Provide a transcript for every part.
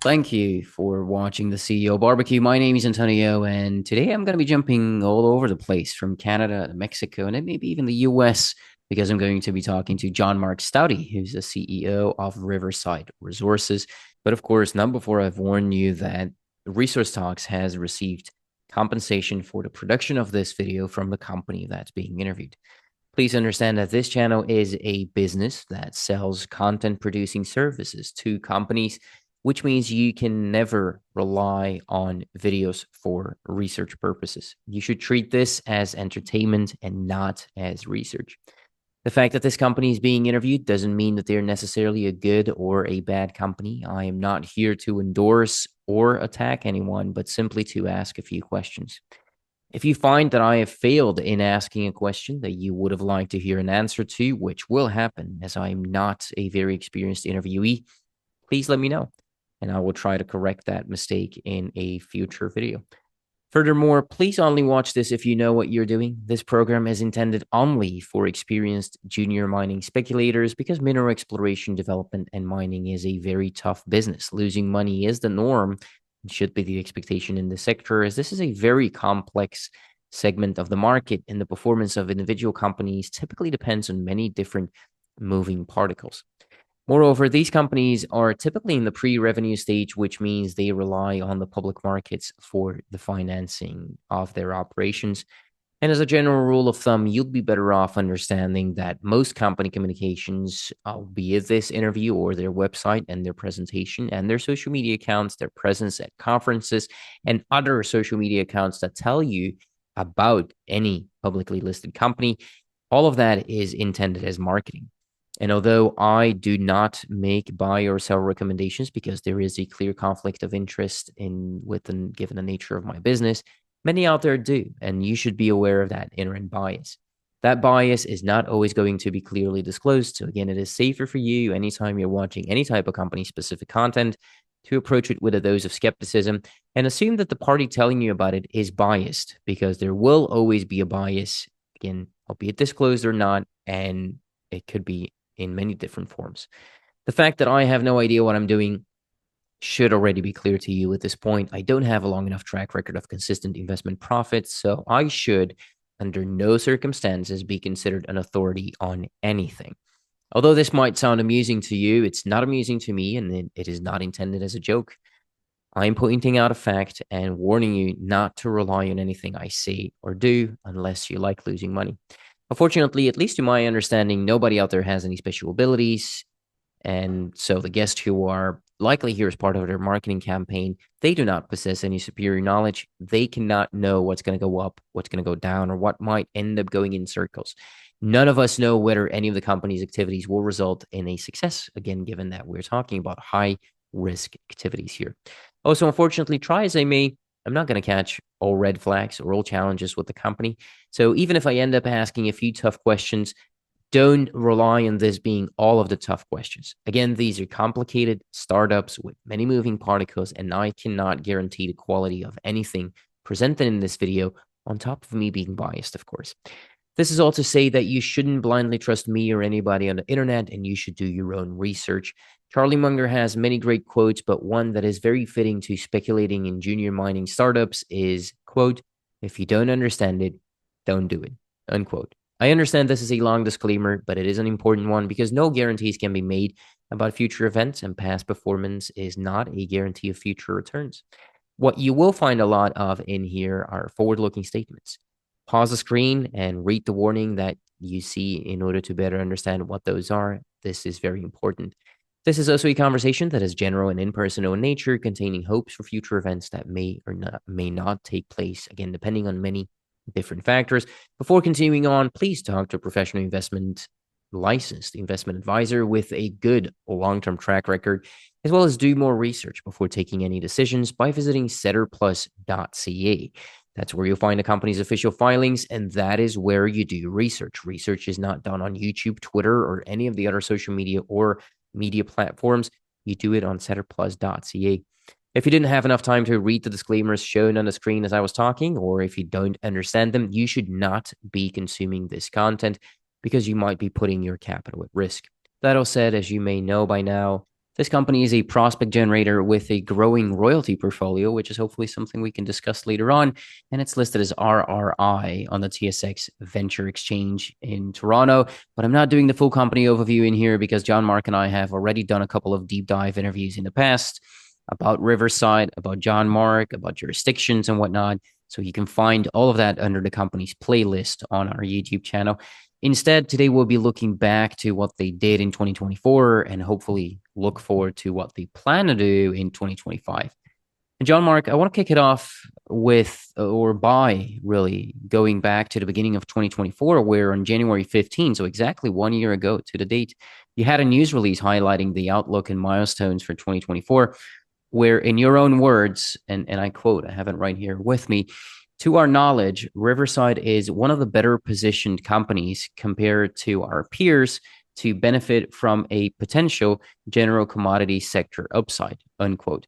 Thank you for watching the CEO Barbecue. My name is Antonio, and today I'm going to be jumping all over the place from Canada to Mexico and then maybe even the US because I'm going to be talking to John Mark Stouty, who's the CEO of Riverside Resources. But of course, not before I've warned you that Resource Talks has received compensation for the production of this video from the company that's being interviewed. Please understand that this channel is a business that sells content producing services to companies, which means you can never rely on videos for research purposes. You should treat this as entertainment and not as research. The fact that this company is being interviewed doesn't mean that they're necessarily a good or a bad company. I am not here to endorse or attack anyone, but simply to ask a few questions. If you find that I have failed in asking a question that you would have liked to hear an answer to, which will happen as I am not a very experienced interviewee, please let me know, and I will try to correct that mistake in a future video. Furthermore, please only watch this if you know what you're doing. This program is intended only for experienced junior mining speculators because mineral exploration, development, and mining is a very tough business. Losing money is the norm and should be the expectation in the sector, as this is a very complex segment of the market, and the performance of individual companies typically depends on many different moving particles. Moreover, these companies are typically in the pre-revenue stage, which means they rely on the public markets for the financing of their operations. And as a general rule of thumb, you'd be better off understanding that most company communications, be it this interview or their website and their presentation and their social media accounts, their presence at conferences, and other social media accounts that tell you about any publicly listed company, all of that is intended as marketing. And although I do not make buy or sell recommendations because there is a clear conflict of interest in within given the nature of my business, many out there do, and you should be aware of that inherent bias. That bias is not always going to be clearly disclosed. So again, it is safer for you anytime you're watching any type of company specific content to approach it with a dose of skepticism and assume that the party telling you about it is biased, because there will always be a bias, again, albeit disclosed or not, and it could be in many different forms. The fact that I have no idea what I'm doing should already be clear to you at this point. I don't have a long enough track record of consistent investment profits, so I should, under no circumstances, be considered an authority on anything. Although this might sound amusing to you, it's not amusing to me, and it is not intended as a joke. I'm pointing out a fact and warning you not to rely on anything I say or do unless you like losing money. Unfortunately, at least to my understanding, nobody out there has any special abilities. And so the guests who are likely here as part of their marketing campaign, they do not possess any superior knowledge. They cannot know what's going to go up, what's going to go down, or what might end up going in circles. None of us know whether any of the company's activities will result in a success, again, given that we're talking about high risk activities here. Also, unfortunately, try as I may, I'm not going to catch all red flags or all challenges with the company. So even if I end up asking a few tough questions, don't rely on this being all of the tough questions. Again, these are complicated startups with many moving particles, and I cannot guarantee the quality of anything presented in this video, on top of me being biased, of course. This is all to say that you shouldn't blindly trust me or anybody on the internet, and you should do your own research. Charlie Munger has many great quotes, but one that is very fitting to speculating in junior mining startups is, quote, "If you don't understand it, don't do it," unquote. I understand this is a long disclaimer, but it is an important one because no guarantees can be made about future events, and past performance is not a guarantee of future returns. What you will find a lot of in here are forward-looking statements. Pause the screen and read the warning that you see in order to better understand what those are. This is very important. This is also a conversation that is general and impersonal in nature, containing hopes for future events that may not take place, again, depending on many different factors. Before continuing on, please talk to a professional investment licensed investment advisor with a good long-term track record, as well as do more research before taking any decisions by visiting setterplus.ca. That's where you'll find the company's official filings, and that is where you do your research. Research is not done on YouTube, Twitter, or any of the other social media or media platforms. You do it on setterplus.ca. If you didn't have enough time to read the disclaimers shown on the screen as I was talking, or if you don't understand them, you should not be consuming this content because you might be putting your capital at risk. That all said, as you may know by now, This company is a prospect generator with a growing royalty portfolio, which is hopefully something we can discuss later on. And it's listed as RRI on the TSX Venture Exchange in Toronto. But I'm not doing the full company overview in here because John Mark and I have already done a couple of deep dive interviews in the past about Riverside, about John Mark, about jurisdictions and whatnot. So you can find all of that under the company's playlist on our YouTube channel. Instead, today we'll be looking back to what they did in 2024 and hopefully look forward to what they plan to do in 2025. And John Mark, I want to kick it off with, or by really going back to the beginning of 2024, where on January 15, so exactly 1 year ago to the date, you had a news release highlighting the outlook and milestones for 2024, where in your own words, and I quote, I have it right here with me, to our knowledge, Riverside is one of the better positioned companies compared to our peers to benefit from a potential general commodity sector upside, unquote.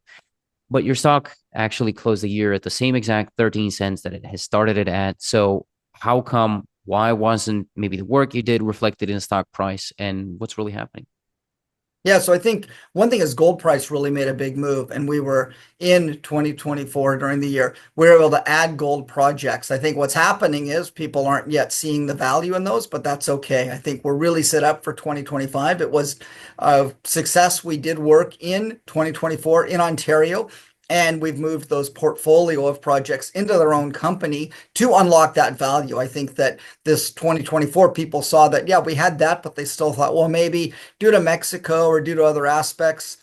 But your stock actually closed the year at the same exact 13 cents that it has started it at. So how come, why wasn't maybe the work you did reflected in the stock price, and what's really happening? Yeah, so I think one thing is gold price really made a big move, and we were in 2024 during the year. We were able to add gold projects. I think what's happening is people aren't yet seeing the value in those, but that's okay. I think we're really set up for 2025. It was a success. We did work in 2024 in Ontario, and we've moved those portfolio of projects into their own company to unlock that value. I think that this 2024 people saw that, yeah, we had that, but they still thought, well, maybe due to Mexico or due to other aspects.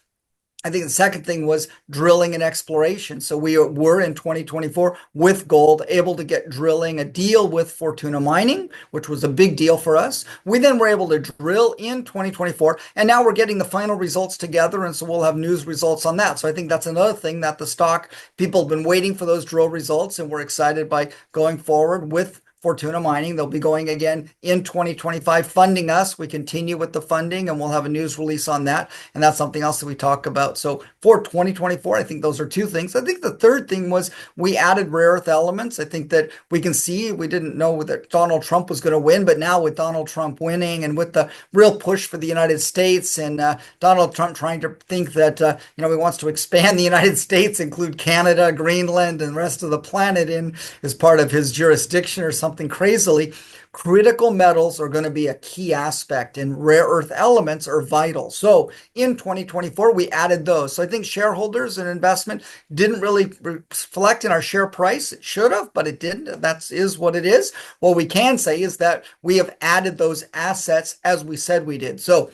I think the second thing was drilling and exploration. So we were in 2024 with gold, able to get drilling, a deal with Fortuna Mining, which was a big deal for us. We then were able to drill in 2024, and now we're getting the final results together. And so we'll have news results on that. So I think that's another thing that the stock people have been waiting for those drill results, and we're excited by going forward with Fortuna Mining. They'll be going again in 2025, funding us. We continue with the funding, and we'll have a news release on that. And that's something else that we talk about. So for 2024, I think those are two things. I think the third thing was we added rare earth elements. I think that we can see we didn't know that Donald Trump was going to win, but now with Donald Trump winning and with the real push for the United States and Donald Trump trying to think that he wants to expand the United States, include Canada, Greenland, and the rest of the planet in as part of his jurisdiction or something crazily, critical metals are going to be a key aspect and rare earth elements are vital. So in 2024, we added those. So I think shareholders and investment didn't really reflect in our share price. It should have, but it didn't. That is what it is. What we can say is that we have added those assets as we said we did. So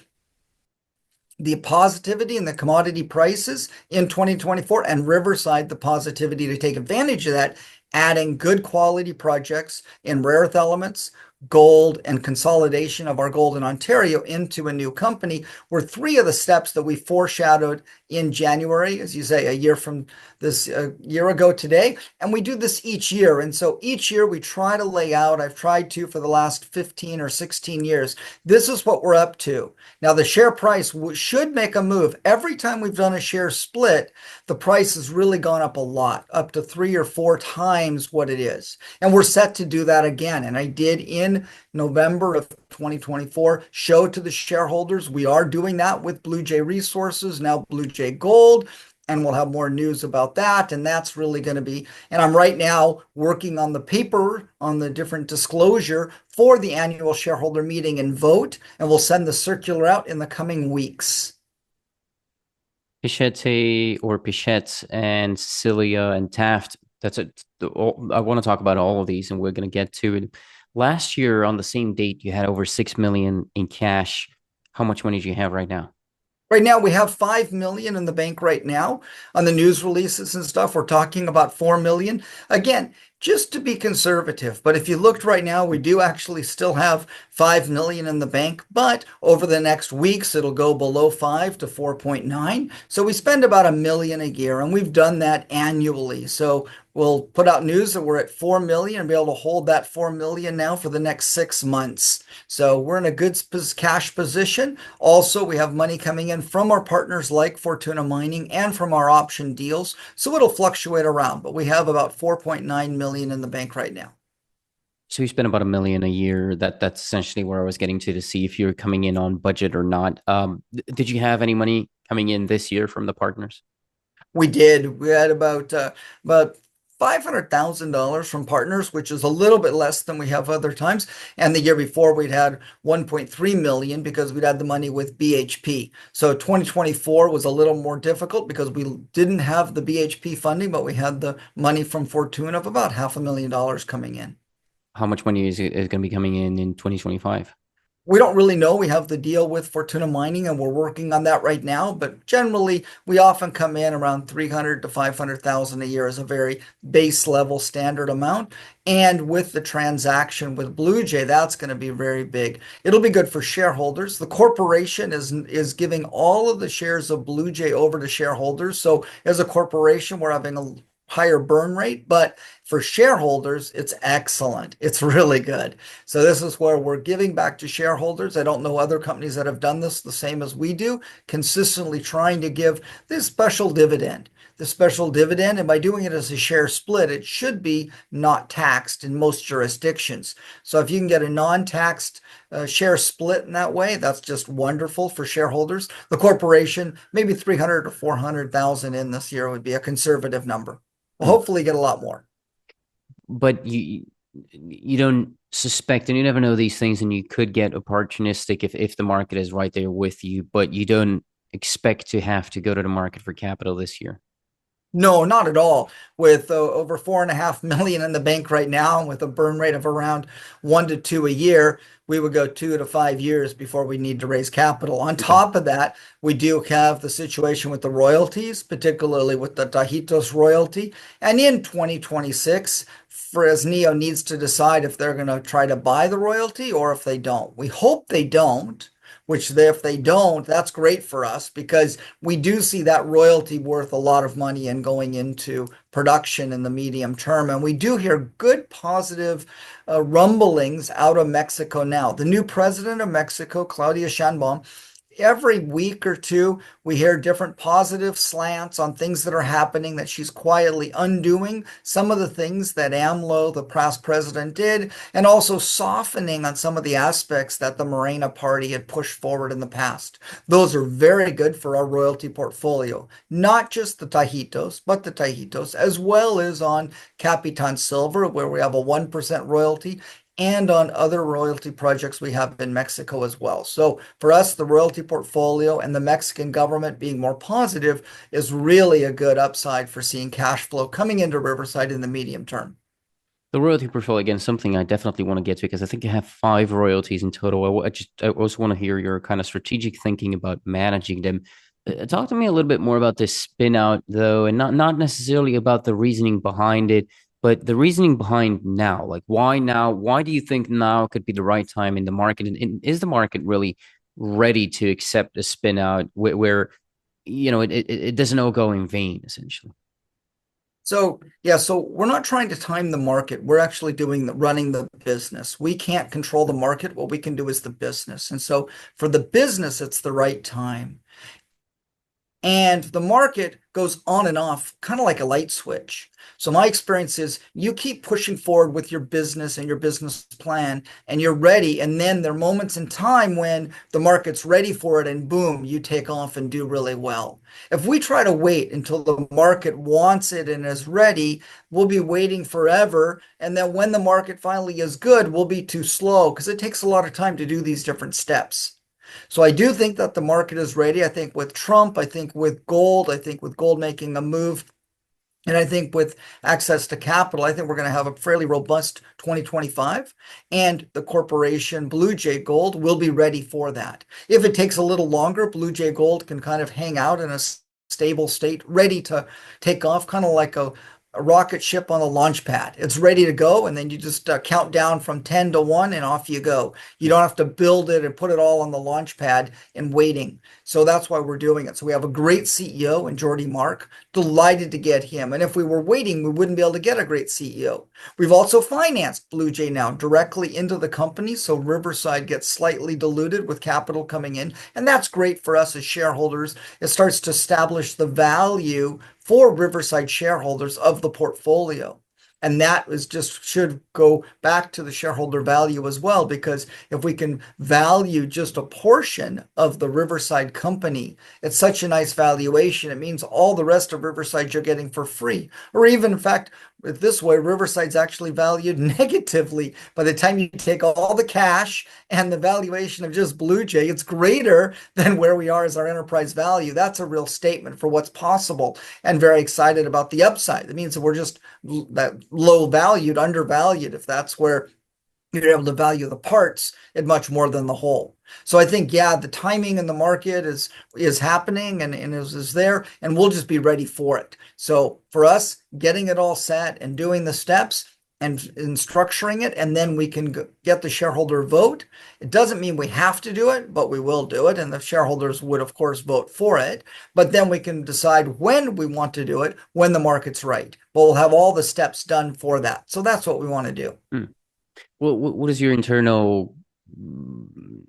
the positivity in the commodity prices in 2024 and Riverside, the positivity to take advantage of that, adding good quality projects in rare earth elements, gold, and consolidation of our gold in Ontario into a new company were three of the steps that we foreshadowed in January, as you say, a year from this a year ago today. And we do this each year. And so each year we try to lay out, I've tried to for the last 15 or 16 years, this is what we're up to. Now, the share price should make a move. Every time we've done a share split, the price has really gone up a lot, up to 3 or 4 times what it is. And we're set to do that again. And I did in November of 2024 show to the shareholders we are doing that with Blue Jay Resources, now Blue Jay Gold. And we'll have more news about that. And that's really going to be, and I'm right now working on the paper on the different disclosure for the annual shareholder meeting and vote. And we'll send the circular out in the coming weeks. Pichette or Pichette and Cecilia and Taft. That's it. I want to talk about all of these, and we're going to get to it. Last year, on the same date, you had over 6 million in cash. How much money do you have right now? Right now, we have 5 million in the bank right now. On the news releases and stuff, we're talking about 4 million. Again, just to be conservative. But if you looked right now, we do actually still have 5 million in the bank. But over the next weeks, it'll go below 5 to 4.9. So we spend about 1 million a year, and we've done that annually. So we'll put out news that we're at 4 million and be able to hold that 4 million now for the next 6 months. So we're in a good cash position. Also, we have money coming in from our partners like Fortuna Mining and from our option deals. So it'll fluctuate around, but we have about 4.9 million in the bank right now. So you spend about 1 million a year. That's essentially where I was getting to see if you're coming in on budget or not. Did you have any money coming in this year from the partners? We did. We had about $500,000 from partners, which is a little bit less than we have other times. And the year before, we'd had 1.3 million because we'd had the money with BHP. So 2024 was a little more difficult because we didn't have the BHP funding, but we had the money from Fortuna of about $500,000 coming in. How much money is going to be coming in 2025? We don't really know. We have the deal with Fortuna Mining and we're working on that right now. But generally, we often come in around 300 to 500,000 a year as a very base level standard amount. And with the transaction with Blue Jay, that's going to be very big. It'll be good for shareholders. The corporation is giving all of the shares of Blue Jay over to shareholders. So as a corporation, we're having a higher burn rate, but for shareholders, it's excellent. It's really good. So this is where we're giving back to shareholders. I don't know other companies that have done this the same as we do, consistently trying to give this special dividend. The special dividend, and by doing it as a share split, it should be not taxed in most jurisdictions. So if you can get a non-taxed share split in that way, that's just wonderful for shareholders. The corporation, maybe 300 to 400,000 in this year would be a conservative number. We'll Mm. hopefully get a lot more. But you don't suspect, and you never know these things, and you could get opportunistic if the market is right there with you, but you don't expect to have to go to the market for capital this year. No, not at all. With over 4.5 million in the bank right now, and with a burn rate of around 1 to 2 a year, we would go 2 to 5 years before we need to raise capital. On Okay. top of that, we do have the situation with the royalties, particularly with the Tajitos royalty. And in 2026, Fresnillo needs to decide if they're going to try to buy the royalty or if they don't. We hope they don't. If they don't, that's great for us because we do see that royalty worth a lot of money and going into production in the medium term. And we do hear good positive rumblings out of Mexico now. The new president of Mexico, Claudia Sheinbaum, every week or two, we hear different positive slants on things that are happening that she's quietly undoing some of the things that AMLO, the past president, did, and also softening on some of the aspects that the Morena party had pushed forward in the past. Those are very good for our royalty portfolio, not just the Tajitos, but the Tajitos, as well as on Capitan Silver, where we have a 1% royalty, and on other royalty projects we have in Mexico as well. So for us, the royalty portfolio and the Mexican government being more positive is really a good upside for seeing cash flow coming into Riverside in the medium term. The royalty portfolio, again, something I definitely want to get to because I think you have 5 royalties in total. I also want to hear your kind of strategic thinking about managing them. Talk to me a little bit more about this spin out, though, and not necessarily about the reasoning behind it, but the reasoning behind now. Like, why now? Why do you think now could be the right time in the market? And is the market really ready to accept a spin out where it doesn't all go in vain, essentially? So yeah, so we're not trying to time the market. We're actually running the business. We can't control the market. What we can do is the business. And so for the business, it's the right time. And the market goes on and off, kind of like a light switch. So my experience is you keep pushing forward with your business and your business plan, and you're ready. And then there are moments in time when the market's ready for it, and boom, you take off and do really well. If we try to wait until the market wants it and is ready, we'll be waiting forever. And then when the market finally is good, we'll be too slow because it takes a lot of time to do these different steps. So I do think that the market is ready. I think with Trump, I think with gold making a move, and I think with access to capital, I think we're going to have a fairly robust 2025. And the corporation Blue Jay Gold will be ready for that. If it takes a little longer, Blue Jay Gold can kind of hang out in a stable state, ready to take off, kind of like a rocket ship on a launch pad. It's ready to go, and then you just count down from 10 to 1 and off you go. You don't have to build it and put it all on the launch pad and waiting. So that's why we're doing it. So we have a great CEO in Jordy Mark, delighted to get him. And if we were waiting, we wouldn't be able to get a great CEO. We've also financed Blue Jay now directly into the company, so Riverside gets slightly diluted with capital coming in. And that's great for us as shareholders. It starts to establish the value for Riverside shareholders of the portfolio. And that is just should go back to the shareholder value as well, because if we can value just a portion of the Riverside company, it's such a nice valuation. It means all the rest of Riverside you're getting for free. Or even, in fact, this way, Riverside's actually valued negatively. By the time you take all the cash and the valuation of just Blue Jay, it's greater than where we are as our enterprise value. That's a real statement for what's possible, and very excited about the upside. That means that we're just that low valued, undervalued, if that's where you're able to value the parts at much more than the whole. So I think, yeah, the timing in the market is happening and is there, and we'll just be ready for it. So for us, getting it all set and doing the steps and structuring it, and then we can get the shareholder vote. It doesn't mean we have to do it, but we will do it, and the shareholders would, of course, vote for it. But then we can decide when we want to do it, when the market's right. But we'll have all the steps done for that. So that's what we want to do. Well, what is your internal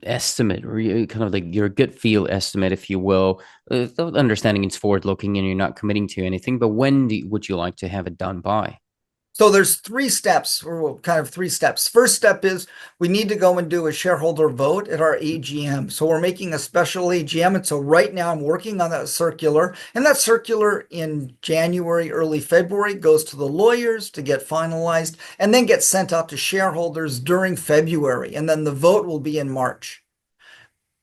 estimate, or kind of like your gut feel estimate, if you will, understanding it's forward looking and you're not committing to anything, but when would you like to have it done by? So there's three steps, or kind of three steps. First step is we need to go and do a shareholder vote at our AGM. So we're making a special AGM. And so right now I'm working on that circular. And that circular in January, early February goes to the lawyers to get finalized and then gets sent out to shareholders during February. And then the vote will be in March.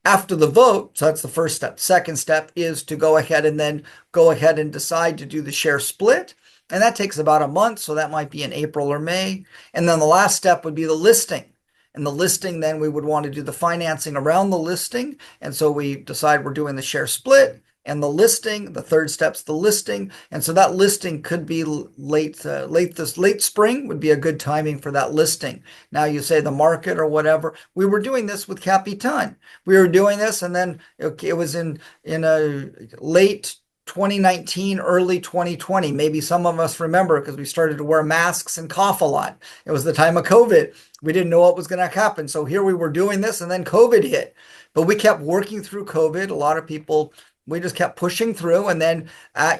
After the vote, so that's the first step. Second step is to go ahead and decide to do the share split. And that takes about a month, so that might be in April or May. And then the last step would be the listing. And the listing, then we would want to do the financing around the listing. And so we decide we're doing the share split and the listing. The third step's the listing. And so that listing could be late spring would be a good timing for that listing. Now you say the market or whatever. We were doing this with Capitan. We were doing this, and then it was in a late 2019, early 2020. Maybe some of us remember because we started to wear masks and cough a lot. It was the time of COVID. We didn't know what was going to happen. So here we were doing this, and then COVID hit. But we kept working through COVID. A lot of people, we just kept pushing through. And then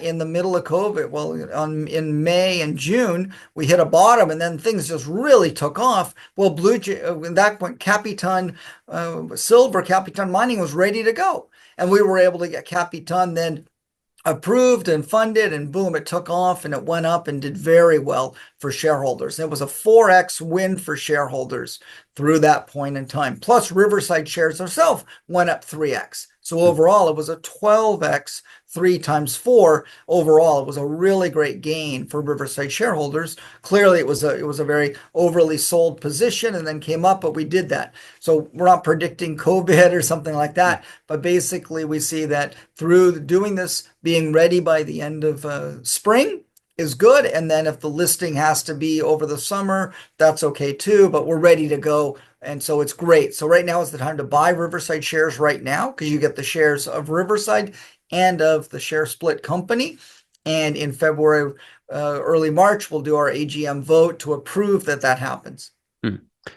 in the middle of COVID, well, in May and June, we hit a bottom, and then things just really took off. Well, Blue Jay, at that point, Capitan Silver, Capitan Mining was ready to go. And we were able to get Capitan then approved and funded, and boom, it took off and it went up and did very well for shareholders. It was a 4x win for shareholders through that point in time. Plus, Riverside shares themselves went up 3x. So overall, it was a 12x, 3 times 4. Overall, it was a really great gain for Riverside shareholders. Clearly, it was a very overly sold position and then came up, but we did that. So we're not predicting COVID or something like that, but basically we see that through doing this, being ready by the end of spring is good. And then if the listing has to be over the summer, that's okay too, but we're ready to go. And so it's great. So right now is the time to buy Riverside shares right now, because you get the shares of Riverside and of the share split company. And in February, early March, we'll do our AGM vote to approve that happens.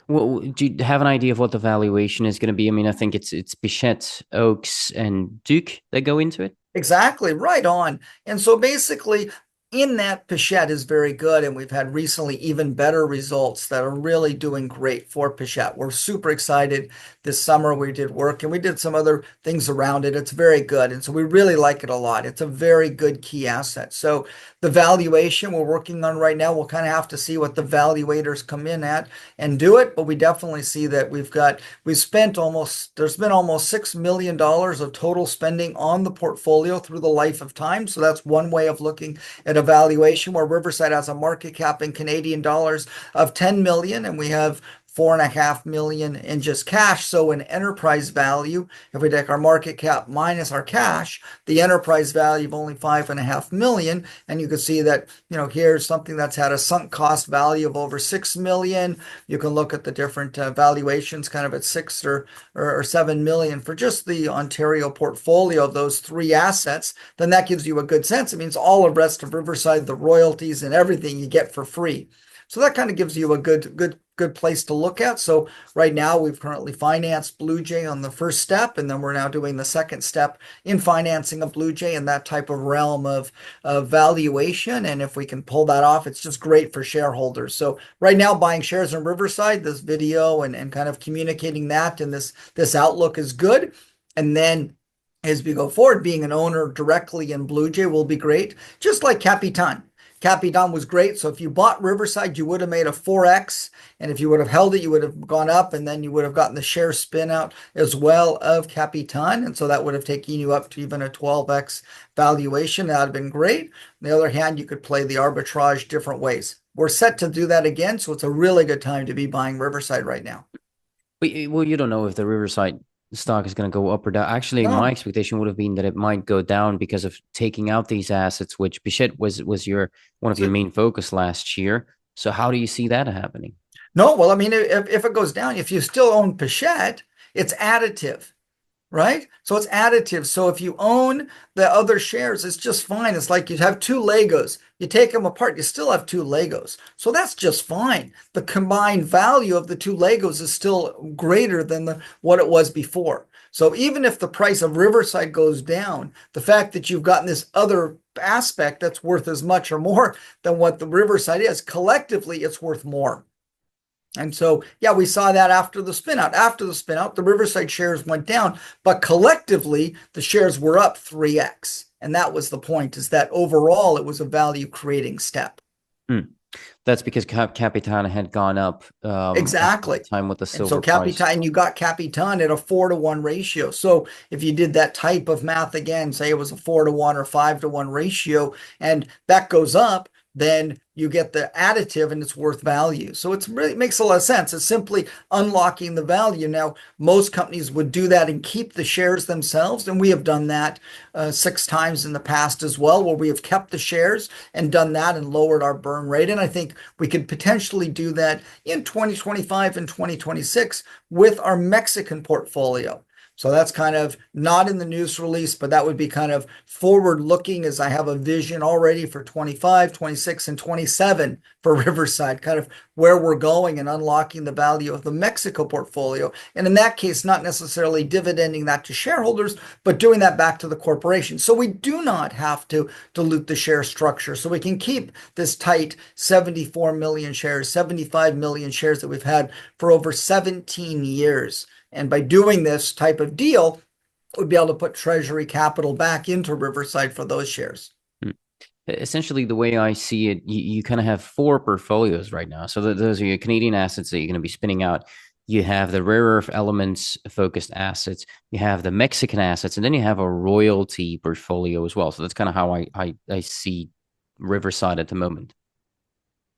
Well, do you have an idea of what the valuation is going to be? I mean, I think it's Bichette, Oaks, and Duke that go into it. Exactly, right on. And so basically, in that, Pichette is very good, and we've had recently even better results that are really doing great for Pichette. We're super excited. This summer we did work and we did some other things around it. It's very good, and so we really like it a lot. It's a very good key asset. So the valuation we're working on right now, we'll kind of have to see what the valuators come in at and do it, but we definitely see that there's been almost $6 million of total spending on the portfolio through the life of time. So that's one way of looking at a valuation, where Riverside has a market cap in Canadian dollars of 10 million, and we have 4.5 million in just cash. So in enterprise value, if we take our market cap minus our cash, the enterprise value of only 5.5 million. And you can see that, here's something that's had a sunk cost value of over 6 million. You can look at the different valuations kind of at 6 or 7 million for just the Ontario portfolio of those three assets. Then that gives you a good sense. It means all the rest of Riverside, the royalties and everything you get for free. So that kind of gives you a good good place to look at. So right now we've currently financed Blue Jay on the first step, and then we're now doing the second step in financing a Blue Jay in that type of realm of valuation. And if we can pull that off, it's just great for shareholders. So right now, buying shares in Riverside, this video and kind of communicating that and this outlook is good. And then as we go forward, being an owner directly in Blue Jay will be great, just like Capitan. Capitan was great. So if you bought Riverside, you would have made a 4x. And if you would have held it, you would have gone up, and then you would have gotten the share spin out as well of Capitan. And so that would have taken you up to even a 12x valuation. That would have been great. On the other hand, you could play the arbitrage different ways. We're set to do that again. So it's a really good time to be buying Riverside right now. Well, you don't know if the Riverside stock is going to go up or down. Actually, my No, expectation would have been that it might go down because of taking out these assets, which Bichette was your one of your so main focus last year. So how do you see that happening? no, well, I mean, if it goes down, if you still own Pichette, it's additive, right? So it's additive. So if you own the other shares, it's just fine. It's like you have two Legos. You take them apart, you still have two Legos. So that's just fine. The combined value of the two Legos is still greater than what it was before. So even if the price of Riverside goes down, the fact that you've gotten this other aspect that's worth as much or more than what the Riverside is, collectively, it's worth more. And so, yeah, we saw that after the spin out. After the spin out, the Riverside shares went down, but collectively, the shares were up 3x. And that was the point, is that overall, it was a value creating step. Hmm. That's because Capitan had gone up at Exactly. that time with the And so silver price. Capitan, you got Capitan at a 4-to-1 ratio. So if you did that type of math again, say it was a 4-to-1 or 5-to-1 ratio, and that goes up, then you get the additive and it's worth value. So it's really it makes a lot of sense. It's simply unlocking the value. Now, most companies would do that and keep the shares themselves. And we have done that 6 times in the past as well, where we have kept the shares and done that and lowered our burn rate. And I think we could potentially do that in 2025 and 2026 with our Mexican portfolio. So that's kind of not in the news release, but that would be kind of forward looking, as I have a vision already for 25, 26, and 27 for Riverside, kind of where we're going and unlocking the value of the Mexico portfolio. And in that case, not necessarily dividending that to shareholders, but doing that back to the corporation. So we do not have to dilute the share structure. So we can keep this tight 74 million shares, 75 million shares that we've had for over 17 years. And by doing this type of deal, we'd be able to put treasury capital back into Riverside for those shares. Hmm. Essentially, the way I see it, you kind of have four portfolios right now. So those are your Canadian assets that you're going to be spinning out. You have the rare earth elements focused assets. You have the Mexican assets, and then you have a royalty portfolio as well. So that's kind of how I see Riverside at the moment.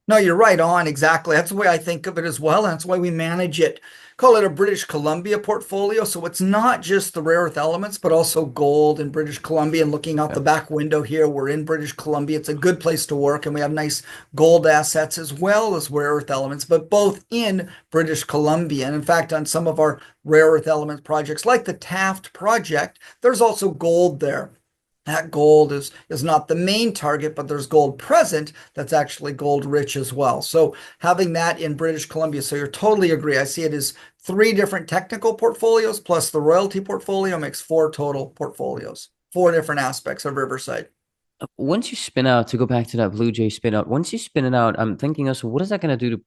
No, you're right on. Exactly. That's the way I think of it as well. And that's why we manage it. Call it a British Columbia portfolio. So it's not just the rare earth elements, but also gold in British Columbia. And looking out Yeah. the back window here, we're in British Columbia. It's a good place to work. And we have nice gold assets as well as rare earth elements, but both in British Columbia. And in fact, on some of our rare earth elements projects, like the Taft project, there's also gold there. That gold is not the main target, but there's gold present that's actually gold rich as well. So having that in British Columbia, so you're totally agree. I see it as 3 different technical portfolios plus the royalty portfolio makes 4 total portfolios, 4 different aspects of Riverside. Once you spin out, to go back to that Blue Jay spin out, once you spin it out, I'm thinking also, what is that going to do to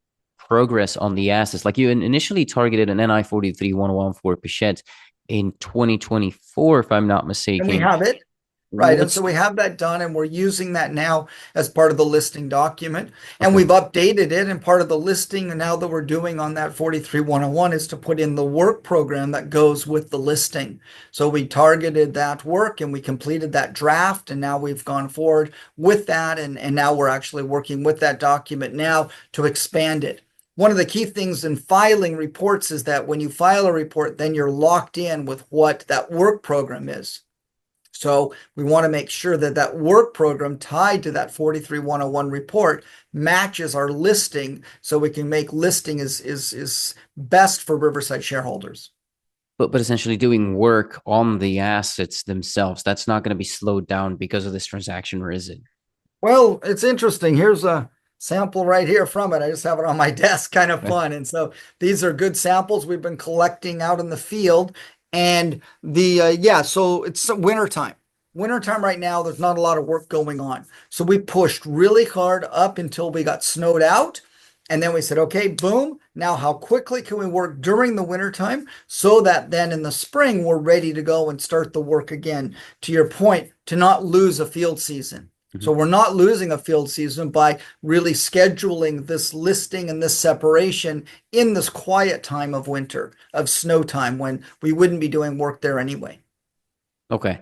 progress on the assets? Like you initially targeted an NI 43-101 for Pichette in 2024, if I'm not And we mistaken. have it. Right. And so What's we have that done and we're using that now as part of the listing document. And okay? we've updated it. And part of the listing and now that we're doing on that 43101 is to put in the work program that goes with the listing. So we targeted that work and we completed that draft. And now we've gone forward with that. And now we're actually working with that document now to expand it. One of the key things in filing reports is that when you file a report, then you're locked in with what that work program is. So we want to make sure that that work program tied to that 43101 report matches our listing so we can make listing is best for Riverside shareholders. But essentially doing work on the assets themselves, that's not going to be slowed down because of this transaction, or is it? Well, it's interesting. Here's a sample right here from it. I just have it on my desk, kind of Okay. fun. And so these are good samples we've been collecting out in the field. And yeah, so it's wintertime. Wintertime right now, there's not a lot of work going on. So we pushed really hard up until we got snowed out. And then we said, okay, boom. Now, how quickly can we work during the wintertime so that then in the spring we're ready to go and start the work again? To your point, to not lose a field season. Mhm. So we're not losing a field season by really scheduling this listing and this separation in this quiet time of winter, of snow time, when we wouldn't be doing work there anyway. Okay.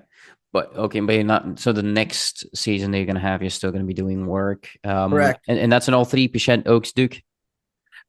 But you're not, so the next season that you're gonna have, you're still gonna be doing work. Correct. And that's in all three Pichette Oaks Duke.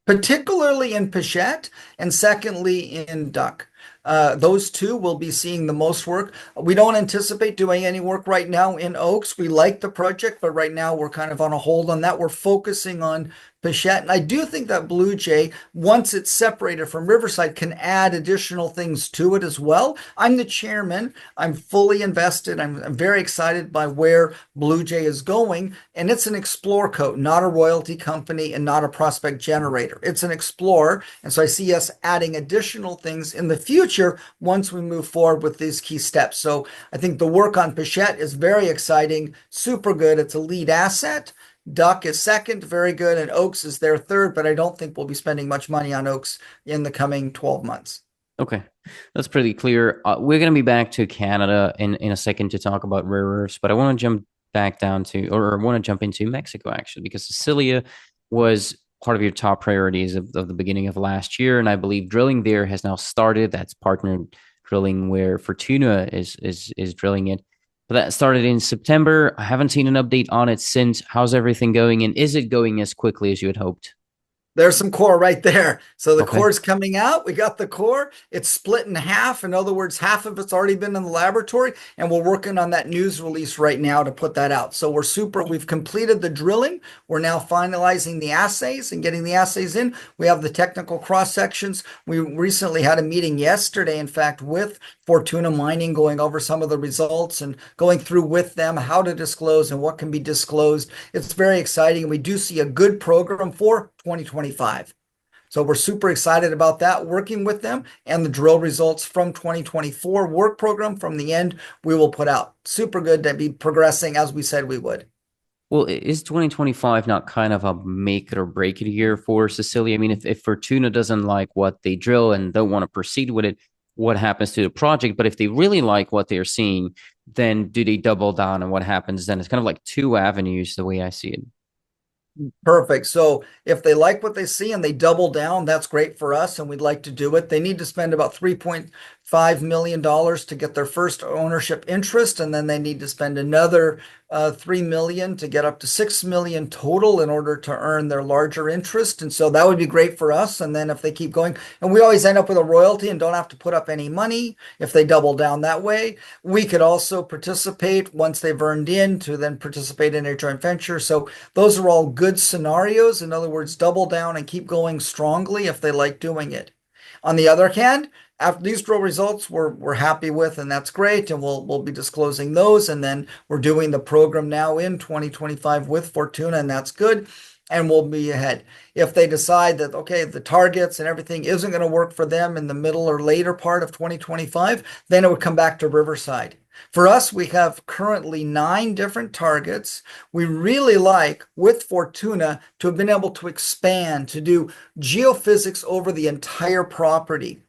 Particularly in Pichette, and secondly in Duck. Those two will be seeing the most work. We don't anticipate doing any work right now in Oaks. We like the project, but right now we're kind of on a hold on that. We're focusing on Pichette. And I do think that Blue Jay, once it's separated from Riverside, can add additional things to it as well. I'm the chairman. I'm fully invested. I'm very excited by where Blue Jay is going. And it's an Explore coat, not a royalty company and not a prospect generator. It's an Explorer. And so I see us adding additional things in the future once we move forward with these key steps. So I think the work on Pichette is very exciting, super good. It's a lead asset. Duck is second, very good, and Oaks is their third, but I don't think we'll be spending much money on Oaks in the coming 12 months. Okay, that's pretty clear. We're gonna be back to Canada in a second to talk about rare earths, but I want to jump back down to, or I want to jump into Mexico actually, because Cecilia was part of your top priorities of the beginning of last year, and I believe drilling there has now started. That's partnered drilling where Fortuna is drilling it. But that started in September. I haven't seen an update on it since. How's everything going, and is it going as quickly as you had hoped? There's some core right there. So the Okay. core's coming out. We got the core. It's split in half. In other words, half of it's already been in the laboratory, and we're working on that news release right now to put that out. So we've completed the drilling. We're now finalizing the assays and getting the assays in. We have the technical cross sections. We recently had a meeting yesterday, in fact, with Fortuna Mining, going over some of the results and going through with them how to disclose and what can be disclosed. It's very exciting. We do see a good program for 2025. So we're super excited about that, working with them, and the drill results from 2024 work program from the end we will put out. Super good to be progressing as we said we would. Well, is 2025 not kind of a make it or break it year for Cecilia? I mean, if Fortuna doesn't like what they drill and don't want to proceed with it, what happens to the project? But if they really like what they're seeing, then do they double down? And what happens then? It's kind of like two avenues, the way I see it. Perfect. So if they like what they see and they double down, that's great for us, and we'd like to do it. They need to spend about $3.5 million to get their first ownership interest, and then they need to spend another 3 million to get up to 6 million total in order to earn their larger interest. And so that would be great for us. And then if they keep going, and we always end up with a royalty and don't have to put up any money if they double down that way. We could also participate once they've earned in to then participate in a joint venture. So those are all good scenarios. In other words, double down and keep going strongly if they like doing it. On the other hand, after these drill results we're happy with, and that's great, and we'll be disclosing those, and then we're doing the program now in 2025 with Fortuna, and that's good, and we'll be ahead. If they decide that, okay, the targets and everything isn't going to work for them in the middle or later part of 2025, then it would come back to Riverside. For us, we have currently 9 different targets. We really like, with Fortuna, to have been able to expand, to do geophysics over the entire property,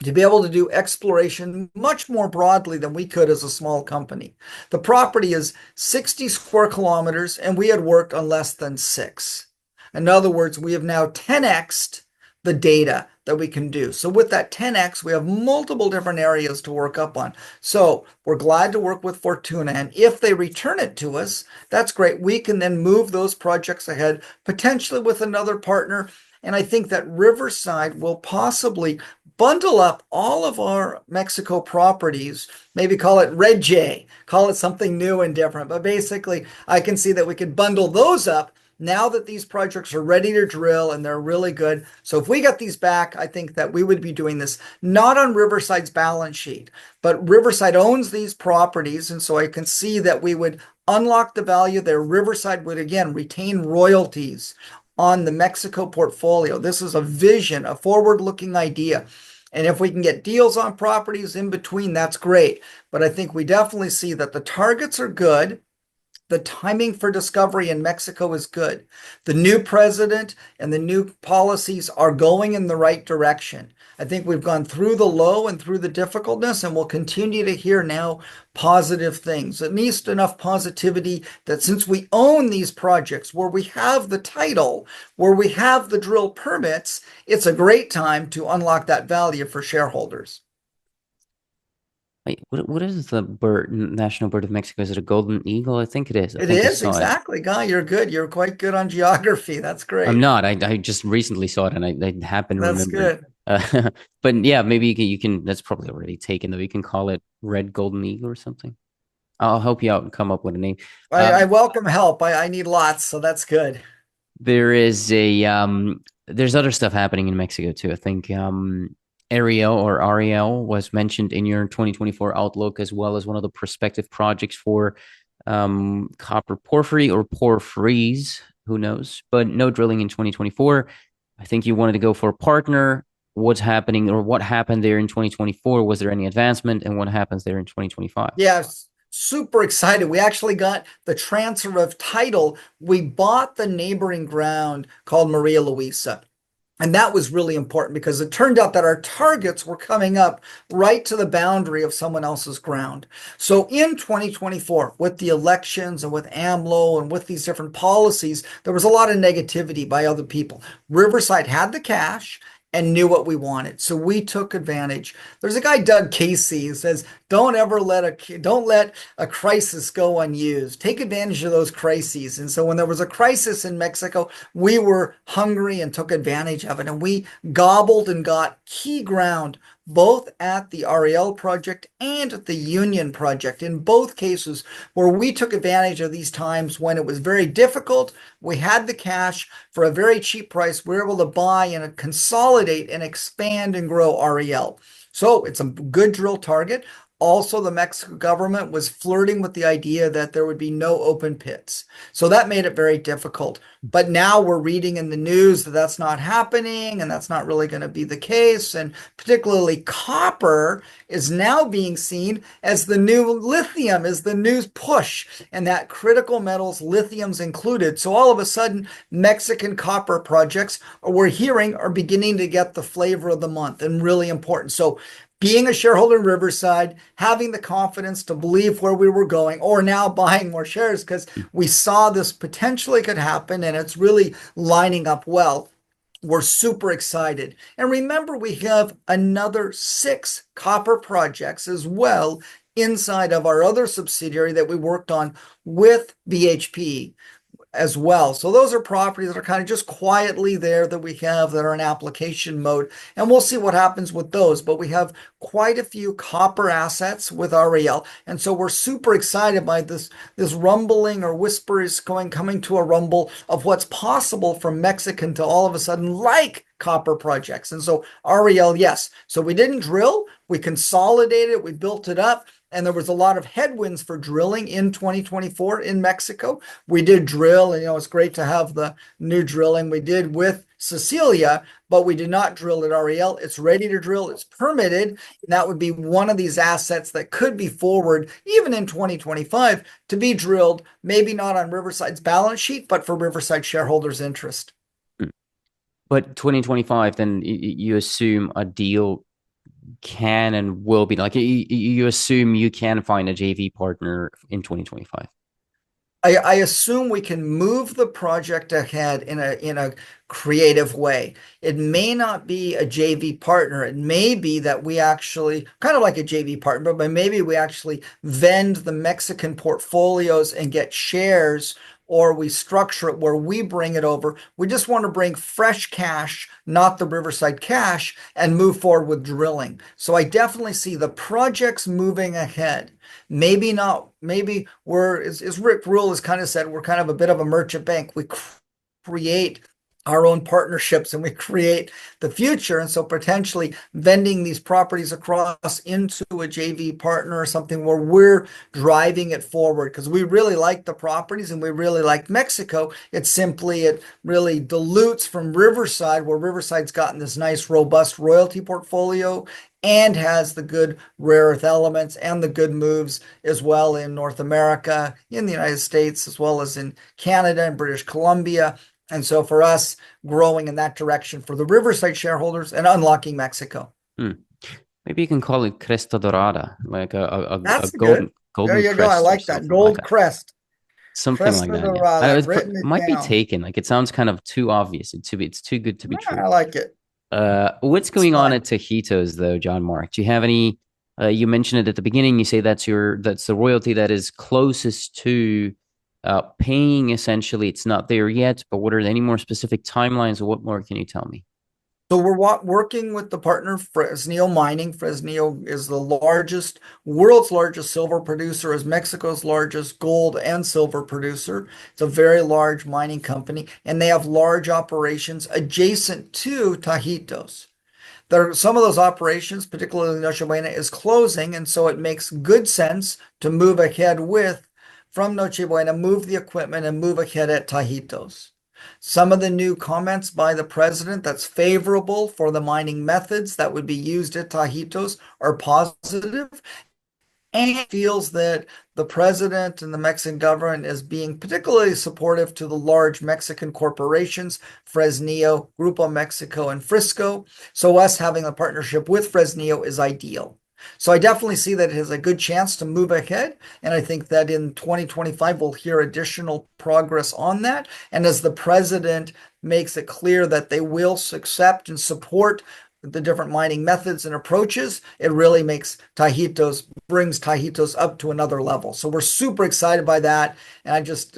to be able to do exploration much more broadly than we could as a small company. The property is 60 square kilometers, and we had worked on less than 6. In other words, we have now 10x'd the data that we can do. So with that 10x, we have multiple different areas to work up on. So we're glad to work with Fortuna. And if they return it to us, that's great. We can then move those projects ahead, potentially with another partner. And I think that Riverside will possibly bundle up all of our Mexico properties, maybe call it Red J, call it something new and different. But basically, I can see that we could bundle those up now that these projects are ready to drill and they're really good. So if we get these back, I think that we would be doing this not on Riverside's balance sheet, but Riverside owns these properties. And so I can see that we would unlock the value there. Riverside would again retain royalties on the Mexico portfolio. This is a vision, a forward-looking idea. And if we can get deals on properties in between, that's great. But I think we definitely see that the targets are good. The timing for discovery in Mexico is good. The new president and the new policies are going in the right direction. I think we've gone through the low and through the difficultness, and we'll continue to hear now positive things. At least enough positivity that since we own these projects where we have the title, where we have the drill permits, it's a great time to unlock that value for shareholders. Wait, what is the bird, national bird of Mexico? Is it a golden eagle? I think it is. I It think I is saw it. exactly, Guy. You're good. You're quite good on geography. That's I'm great. not. I just recently saw it and I happen to That's remember it. good. But yeah, maybe you can, that's probably already taken though. You can call it red golden eagle or something. I'll help you out and come up with a name. I welcome help. I need lots, so that's good. There is a there's other stuff happening in Mexico too. I think Ariel was mentioned in your 2024 outlook as well as one of the prospective projects for copper porphyry or porphyries, who knows? But no drilling in 2024. I think you wanted to go for a partner. What's happening or what happened there in 2024? Was there any advancement and what happens there in 2025? Yes, super excited. We actually got the transfer of title. We bought the neighboring ground called Maria Luisa. And that was really important because it turned out that our targets were coming up right to the boundary of someone else's ground. So in 2024, with the elections and with AMLO and with these different policies, there was a lot of negativity by other people. Riverside had the cash and knew what we wanted. So we took advantage. There's a guy, Doug Casey, who says, don't let a crisis go unused. Take advantage of those crises. And so when there was a crisis in Mexico, we were hungry and took advantage of it. And we gobbled and got key ground both at the Ariel project and the Union project. In both cases, where we took advantage of these times when it was very difficult, we had the cash for a very cheap price. We were able to buy and consolidate and expand and grow Ariel. So it's a good drill target. Also, the Mexican government was flirting with the idea that there would be no open pits. So that made it very difficult. But now we're reading in the news that that's not happening and that's not really going to be the case. And particularly copper is now being seen as the new lithium, is the new push. And that critical metals, lithium's included. So all of a sudden, Mexican copper projects, we're hearing, are beginning to get the flavor of the month and really important. So being a shareholder in Riverside, having the confidence to believe where we were going, or now buying more shares because we saw this potentially could happen and it's really lining up well. We're super excited. And remember, we have another 6 copper projects as well inside of our other subsidiary that we worked on with BHP as well. So those are properties that are kind of just quietly there that we have that are in application mode. And we'll see what happens with those. But we have quite a few copper assets with Ariel. And so we're super excited by this rumbling or whisper is coming to a rumble of what's possible from Mexican to all of a sudden like copper projects. And so Ariel, yes. So we didn't drill, we consolidated, we built it up. And there was a lot of headwinds for drilling in 2024 in Mexico. We did drill, and it's great to have the new drilling we did with Cecilia, but we did not drill at Ariel. It's ready to drill, it's permitted, and that would be one of these assets that could be forward, even in 2025, to be drilled, maybe not on Riverside's balance sheet, but for Riverside shareholders' interest. But 2025, then you assume a deal can and will be like you assume you can find a JV partner in 2025. I assume we can move the project ahead in a creative way. It may not be a JV partner. It may be that we actually, kind of like a JV partner, but maybe we actually vend the Mexican portfolios and get shares, or we structure it where we bring it over. We just want to bring fresh cash, not the Riverside cash, and move forward with drilling. So I definitely see the projects moving ahead. Maybe not, maybe we're, as Rick Rule has kind of said, we're kind of a bit of a merchant bank. We create our own partnerships and we create the future. And so potentially vending these properties across into a JV partner or something where we're driving it forward because we really like the properties and we really like Mexico. It's simply, it really dilutes from Riverside, where Riverside's gotten this nice, robust royalty portfolio and has the good rare earth elements and the good moves as well in North America, in the United States, as well as in Canada and British Columbia. And so for us, growing in that direction for the Riverside shareholders and unlocking Mexico. Hmm. Maybe you can call it Cresta Dorada, like a That's good. There golden you go. I crest or like that. something like Gold that. crest. Something like Cresta that. Yeah, I know Dorada. I've written it might be down. taken. Like it sounds kind of too obvious. It's too good to be true. I like it. What's It's going on fun. at Tajitos though, John Mark? Do you have any? You mentioned it at the beginning. You say that's the royalty that is closest to paying. Essentially, it's not there yet. But what are any more specific timelines, or what more can you tell me? So we're working with the partner Fresnillo Mining. Fresnillo is the world's largest silver producer, is Mexico's largest gold and silver producer. It's a very large mining company, and they have large operations adjacent to Tajitos. There are some of those operations, particularly Noche Buena, is closing, and so it makes good sense to move ahead with from Noche Buena, move the equipment and move ahead at Tajitos. Some of the new comments by the president that's favorable for the mining methods that would be used at Tajitos are positive, and feels that the president and the Mexican government is being particularly supportive to the large Mexican corporations, Fresnillo, Grupo Mexico, and Frisco. So us having a partnership with Fresnillo is ideal. So I definitely see that it has a good chance to move ahead. And I think that in 2025, we'll hear additional progress on that. And as the president makes it clear that they will accept and support the different mining methods and approaches, it really brings Tajitos up to another level. So we're super excited by that. And just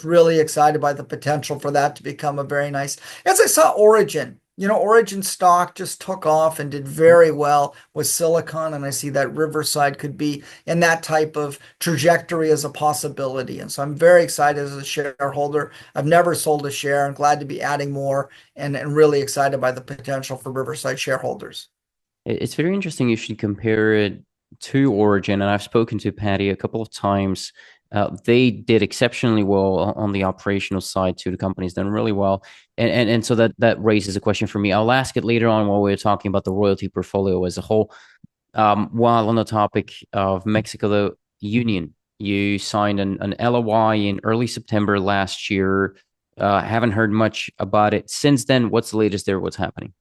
really excited by the potential for that to become a very nice, as I saw Origin. Origin stock just took off and did very well with Silicon, and I see that Riverside could be in that type of trajectory as a possibility. And so I'm very excited as a shareholder. I've never sold a share. I'm glad to be adding more and really excited by the potential for Riverside shareholders. It's very interesting. You should compare it to Origin, and I've spoken to Patty a couple of times. They did exceptionally well on the operational side too. The company's done really well, and so that raises a question for me. I'll ask it later on while we're talking about the royalty portfolio as a whole. While on the topic of Mexico, the Union, you signed an LOI in early September last year. Haven't heard much about it since then. What's the latest there? What's happening?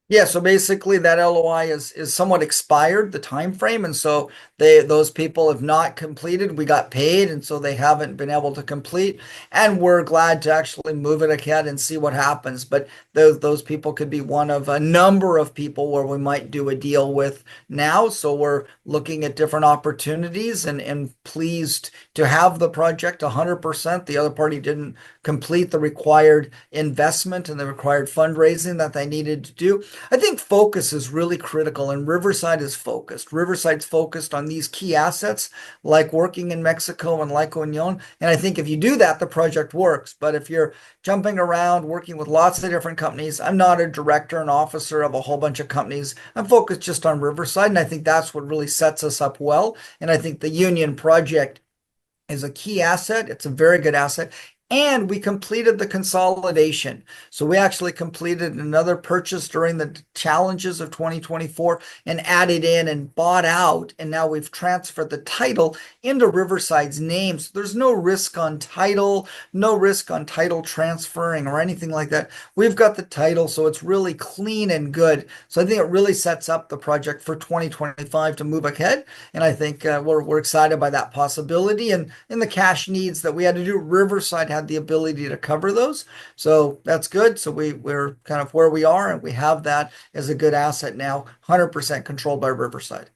Yeah, so basically that LOI is somewhat expired, the time frame, and so those people have not completed. We got paid, and so they haven't been able to complete. And we're glad to actually move it ahead and see what happens. But those people could be one of a number of people where we might do a deal with now. So we're looking at different opportunities and pleased to have the project 100%. The other party didn't complete the required investment and the required fundraising that they needed to do. I think focus is really critical, and Riverside is focused. Riverside's focused on these key assets, like working in Mexico and like Union. And I think if you do that, the project works. But if you're jumping around, working with lots of different companies, I'm not a director and officer of a whole bunch of companies. I'm focused just on Riverside, and I think that's what really sets us up well. And I think the Union project is a key asset. It's a very good asset. And we completed the consolidation. So we actually completed another purchase during the challenges of 2024 and added in and bought out. And now we've transferred the title into Riverside's name. So there's no risk on title, no risk on title transferring or anything like that. We've got the title, so it's really clean and good. So I think it really sets up the project for 2025 to move ahead. And I think we're excited by that possibility. And in the cash needs that we had to do, Riverside had the ability to cover those. So that's good. So we're kind of where we are, and we have that as a good asset now, 100% controlled by Riverside.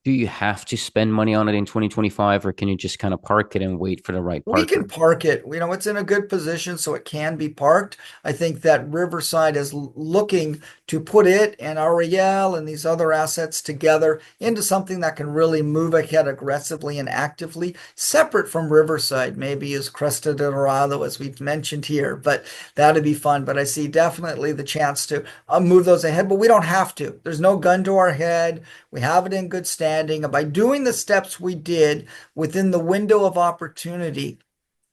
Do you have to spend money on it in 2025, or can you just kind of park it and wait for the right We can partner? park it. It's in a good position, so it can be parked. I think that Riverside is looking to put it and Ariel and these other assets together into something that can really move ahead aggressively and actively, separate from Riverside, maybe as Cresta de Dorado, as we've mentioned here. But that'd be fun. But I see definitely the chance to move those ahead, but we don't have to. There's no gun to our head. We have it in good standing. And by doing the steps we did within the window of opportunity,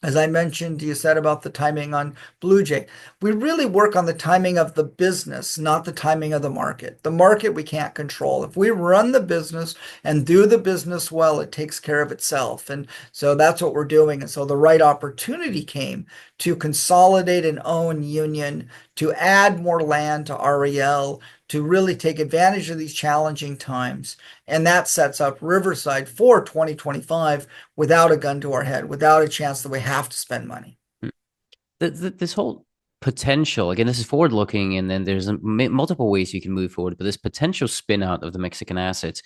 as I mentioned, you said about the timing on Blue Jay. We really work on the timing of the business, not the timing of the market. The market we can't control. If we run the business and do the business well, it takes care of itself. And so that's what we're doing. And so the right opportunity came to consolidate and own Union, to add more land to REL, to really take advantage of these challenging times. And that sets up Riverside for 2025 without a gun to our head, without a chance that we have to spend money. This whole potential, again, this is forward looking, and then there's multiple ways you can move forward, but this potential spin out of the Mexican assets,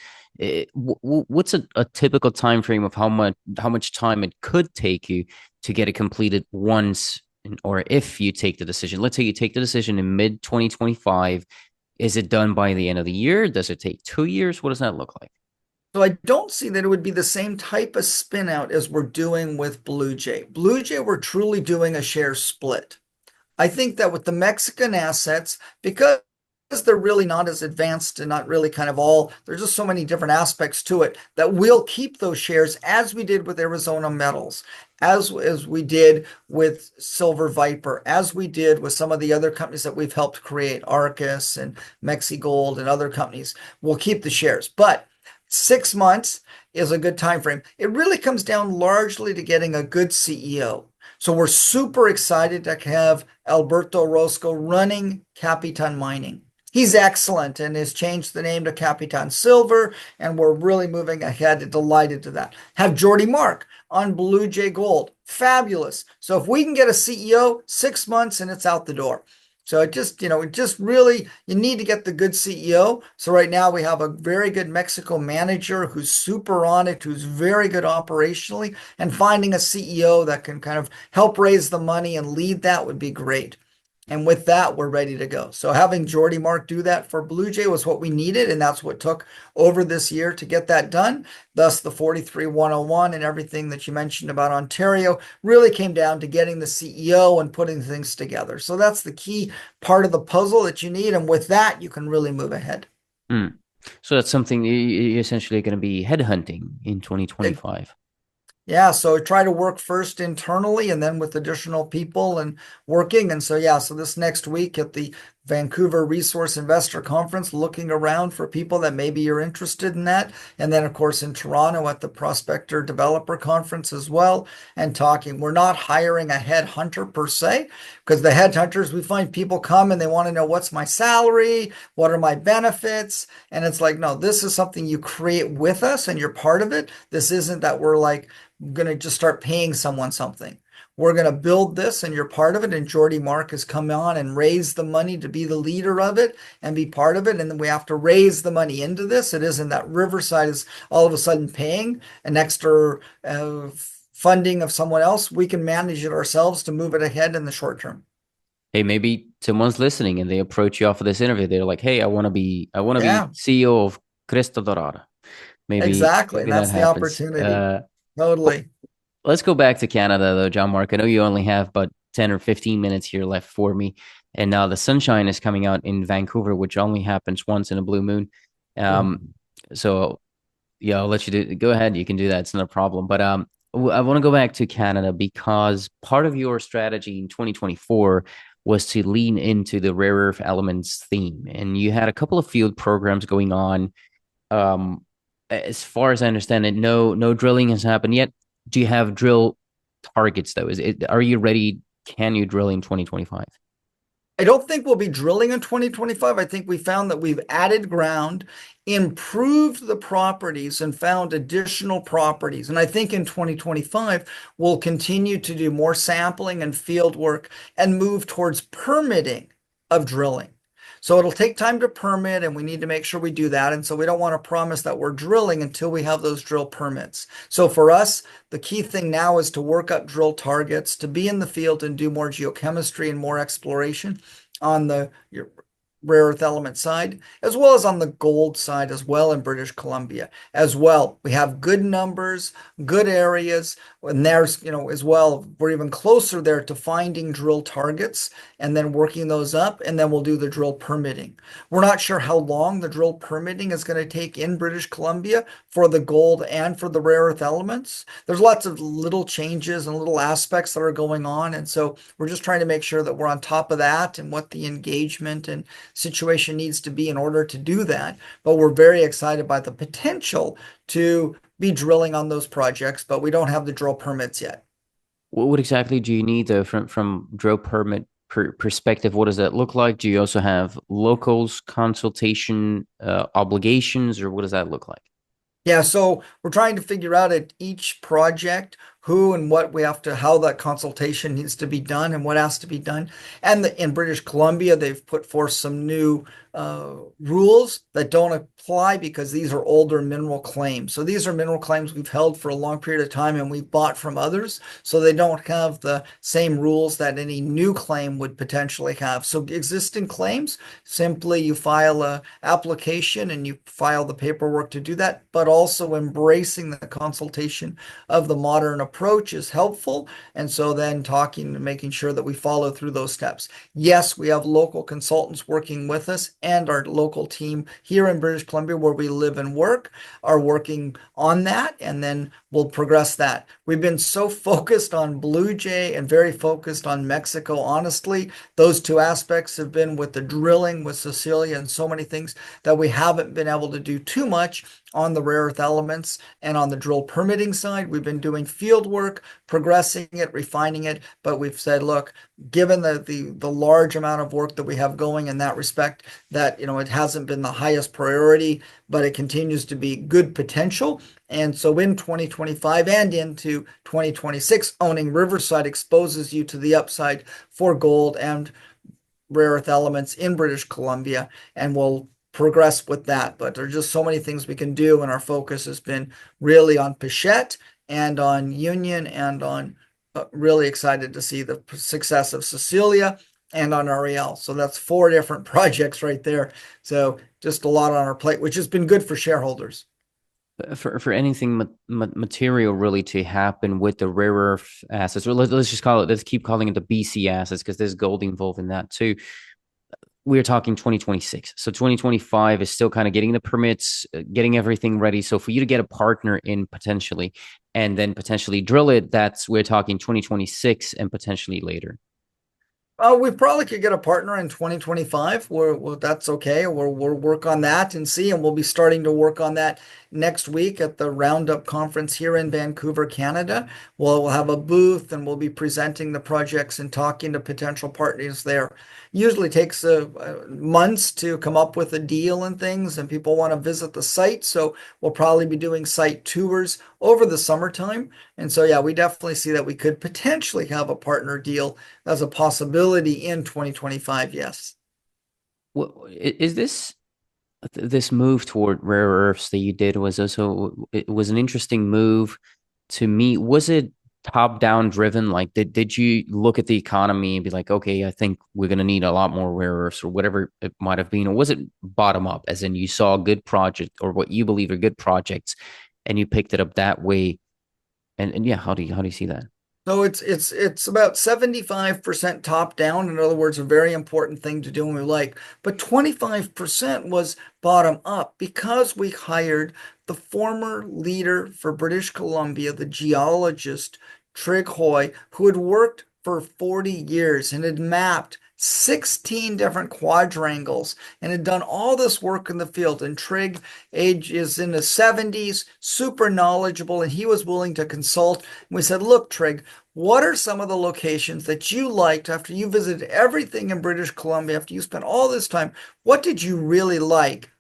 what's a typical time frame of how much time it could take you to get it completed once, or if you take the decision? Let's say you take the decision in mid 2025. Is it done by the end of the year? Does it take 2 years? What does that look like? So I don't see that it would be the same type of spin out as we're doing with Blue Jay. Blue Jay, we're truly doing a share split. I think that with the Mexican assets, because they're really not as advanced and not really kind of all, there's just so many different aspects to it that we'll keep those shares as we did with Arizona Metals, as we did with Silver Viper, as we did with some of the other companies that we've helped create, Arcus and Mexigold and other companies. We'll keep the shares, but 6 months is a good time frame. It really comes down largely to getting a good CEO. So we're super excited to have Alberto Orozco running Capitan Mining. He's excellent and has changed the name to Capitan Silver, and we're really moving ahead. Delighted to that. Have Jordy Mark on Blue Jay Gold. Fabulous. So if we can get a CEO, 6 months and it's out the door. So it just really, you need to get the good CEO. So right now we have a very good Mexico manager who's super on it, who's very good operationally, and finding a CEO that can kind of help raise the money and lead that would be great. And with that, we're ready to go. So having Jordy Mark do that for Blue Jay was what we needed, and that's what took over this year to get that done. Thus, the 43-101 and everything that you mentioned about Ontario really came down to getting the CEO and putting things together. So that's the key part of the puzzle that you need, and with that, you can really move ahead. Mm. So that's something you're essentially going to be headhunting in 2025. Yeah, so try to work first internally and then with additional people and working. And so, yeah, so this next week at the Vancouver Resource Investor Conference, looking around for people that maybe you're interested in that. And then, of course, in Toronto at the Prospector Developer Conference as well, and talking. We're not hiring a headhunter per se, because the headhunters, we find people come and they want to know what's my salary, what are my benefits. And it's like, no, this is something you create with us and you're part of it. This isn't that we're like, going to just start paying someone something. We're going to build this and you're part of it. And Jordy Mark has come on and raised the money to be the leader of it and be part of it. And then we have to raise the money into this. It isn't that Riverside is all of a sudden paying an extra funding of someone else. We can manage it ourselves to move it ahead in the short term. Hey, maybe someone's listening and they approach you off of this interview. They're like, "Hey, I want to be Yeah, CEO of Cresta Dorada." Maybe exactly. And maybe that that's the happens. opportunity. Totally. Let's go back to Canada though, John Mark. I know you only have about 10 or 15 minutes here left for me. And now the sunshine is coming out in Vancouver, which only happens once in a blue moon. Um, so yeah, I'll let you go ahead. You can do that. It's not a problem. But I want to go back to Canada because part of your strategy in 2024 was to lean into the rare earth elements theme. And you had a couple of field programs going on. Um, as far as I understand it, no drilling has happened yet. Do you have drill targets though? Are you ready? Can you drill in 2025? I don't think we'll be drilling in 2025. I think we found that we've added ground, improved the properties, and found additional properties. And I think in 2025, we'll continue to do more sampling and field work and move towards permitting of drilling. So it'll take time to permit, and we need to make sure we do that. And so we don't want to promise that we're drilling until we have those drill permits. So for us, the key thing now is to work up drill targets, to be in the field and do more geochemistry and more exploration on the rare earth element side, as well as on the gold side as well in British Columbia as well. We have good numbers, good areas, and there's, as well, we're even closer there to finding drill targets and then working those up, and then we'll do the drill permitting. We're not sure how long the drill permitting is going to take in British Columbia for the gold and for the rare earth elements. There's lots of little changes and little aspects that are going on, and so we're just trying to make sure that we're on top of that and what the engagement and situation needs to be in order to do that. But we're very excited by the potential to be drilling on those projects, but we don't have the drill permits yet. What exactly do you need though from drill permit perspective? What does that look like? Do you also have locals consultation obligations, or what does that look like? Yeah, so we're trying to figure out at each project who and what we have to, how that consultation needs to be done and what has to be done. And in British Columbia, they've put forth some new rules that don't apply because these are older mineral claims. So these are mineral claims we've held for a long period of time and we've bought from others. So they don't have the same rules that any new claim would potentially have. So existing claims, simply you file a application and you file the paperwork to do that, but also embracing the consultation of the modern approach is helpful. And so then talking and making sure that we follow through those steps. Yes, we have local consultants working with us, and our local team here in British Columbia, where we live and work, are working on that, and then we'll progress that. We've been so focused on Blue Jay and very focused on Mexico. Honestly, those two aspects have been with the drilling with Cecilia and so many things that we haven't been able to do too much on the rare earth elements and on the drill permitting side. We've been doing field work, progressing it, refining it, but we've said, look, given the large amount of work that we have going in that respect, that it hasn't been the highest priority, but it continues to be good potential. And so in 2025 and into 2026, owning Riverside exposes you to the upside for gold and rare earth elements in British Columbia, and we'll progress with that. But there's just so many things we can do, and our focus has been really on Pichette and on Union and on really excited to see the success of Cecilia and on Ariel. So that's 4 different projects right there. So just a lot on our plate, which has been good for shareholders. For anything material really to happen with the rare earth assets, or let's just call it, let's keep calling it the BC assets because there's gold involved in that too. We're talking 2026. So 2025 is still kind of getting the permits, getting everything ready. So for you to get a partner in potentially and then potentially drill it, we're talking 2026 and potentially later. We probably could get a partner in 2025. That's okay. We'll work on that and see, and we'll be starting to work on that next week at the Roundup conference here in Vancouver, Canada. We'll have a booth and we'll be presenting the projects and talking to potential partners there. Usually takes months to come up with a deal and things, and people want to visit the site. So we'll probably be doing site tours over the summertime. And so, yeah, we definitely see that we could potentially have a partner deal as a possibility in 2025. Yes. Well, is this move toward rare earths that you did was also, it was an interesting move to me. Was it top down driven? Like did you look at the economy and be like, okay, I think we're going to need a lot more rare earths or whatever it might have been? Or was it bottom up, as in you saw a good project or what you believe are good projects and you picked it up that way? And yeah, how do you see that? So it's about 75% top down. In other words, a very important thing to do and we like. But 25% was bottom up because we hired the former leader for British Columbia, the geologist Trig Hoy, who had worked for 40 years and had mapped 16 different quadrangles and had done all this work in the field. And Trig age is in the 70s, super knowledgeable, and he was willing to consult. And we said, look, Trig, what are some of the locations that you liked after you visited everything in British Columbia, after you spent all this time? What did you really like?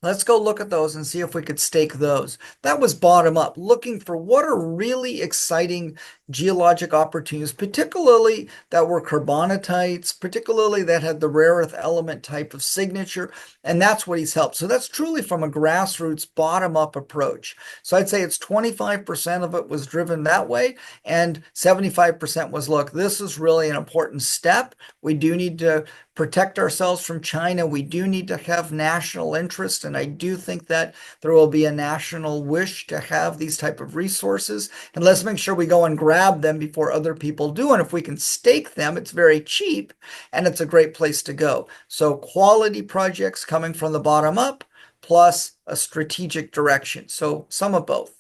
Let's go look at those and see if we could stake those. That was bottom up, looking for what are really exciting geologic opportunities, particularly that were carbonatites, particularly that had the rare earth element type of signature. And that's what he's helped. So that's truly from a grassroots bottom up approach. So I'd say it's 25% of it was driven that way. And 75% was, look, this is really an important step. We do need to protect ourselves from China. We do need to have national interest. And I do think that there will be a national wish to have these type of resources. And let's make sure we go and grab them before other people do. And if we can stake them, it's very cheap and it's a great place to go. So quality projects coming from the bottom up plus a strategic direction. So some of both.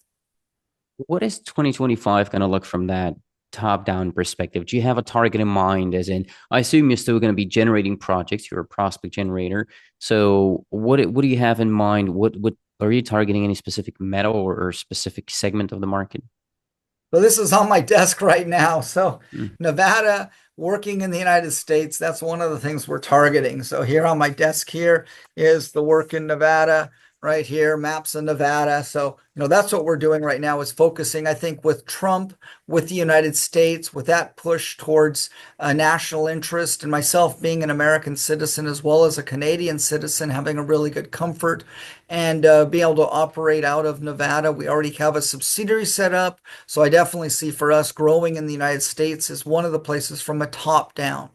What is 2025 going to look from that top-down perspective? Do you have a target in mind? As in, I assume you're still going to be generating projects. You're a prospect generator. So what do you have in mind? What are you targeting any specific metal or specific segment of the market? So this is on my desk right now. So Mm. Nevada, working in the United States, that's one of the things we're targeting. So here on my desk here is the work in Nevada, right here, maps of Nevada. So, that's what we're doing right now is focusing, I think, with Trump, with the United States, with that push towards national interest, and myself being an American citizen as well as a Canadian citizen, having a really good comfort and be able to operate out of Nevada. We already have a subsidiary set up. So I definitely see for us growing in the United States is one of the places from a top down.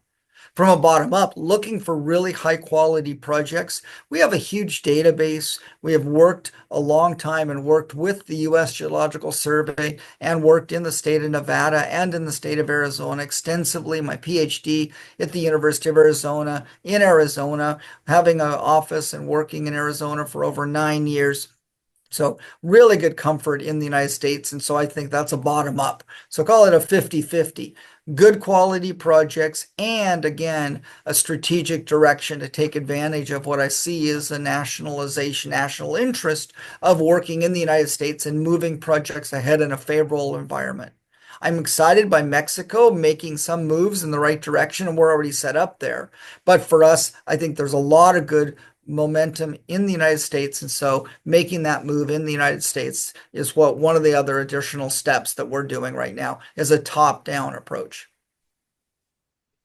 From a bottom up, looking for really high quality projects. We have a huge database. We have worked a long time and worked with the U.S. Geological Survey and worked in the state of Nevada and in the state of Arizona extensively. My PhD at the University of Arizona in Arizona, having an office and working in Arizona for over 9 years. So really good comfort in the United States. And so I think that's a bottom up. So call it a 50-50. Good quality projects and again, a strategic direction to take advantage of what I see is a nationalization, national interest of working in the United States and moving projects ahead in a favorable environment. I'm excited by Mexico making some moves in the right direction, and we're already set up there. But for us, I think there's a lot of good momentum in the United States. And so making that move in the United States is what one of the other additional steps that we're doing right now is a top-down approach.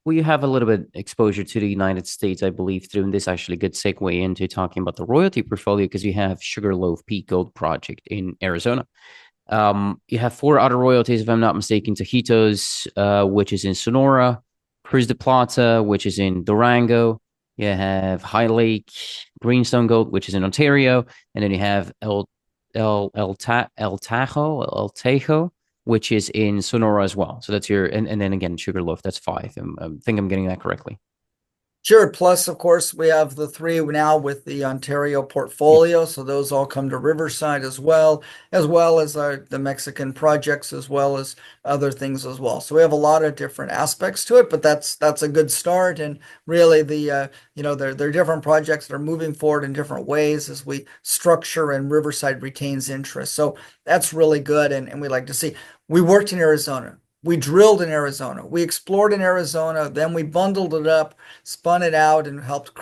Well, you have a little bit exposure to the United States, I believe, through, and this actually a good segue into talking about the royalty portfolio because you have Sugarloaf Peak Gold Project in Arizona. You have four other royalties, if I'm not mistaken: Tajitos, which is in Sonora; Cruz de Plata, which is in Durango. You have High Lake Greenstone Gold, which is in Ontario, and then you have El Tajo, which is in Sonora as well. So that's your, and then again Sugarloaf. That's five. I think I'm getting that correctly. Sure. Plus, of course, we have the three now with the Ontario Yep. portfolio. So those all come to Riverside as well as the Mexican projects, as well as other things as well. So we have a lot of different aspects to it, but that's a good start. And really, they're different projects that are moving forward in different ways as we structure and Riverside retains interest. So that's really good, and we like to see. We worked in Arizona. We drilled in Arizona. We explored in Arizona. Then we bundled it up, spun it out, and help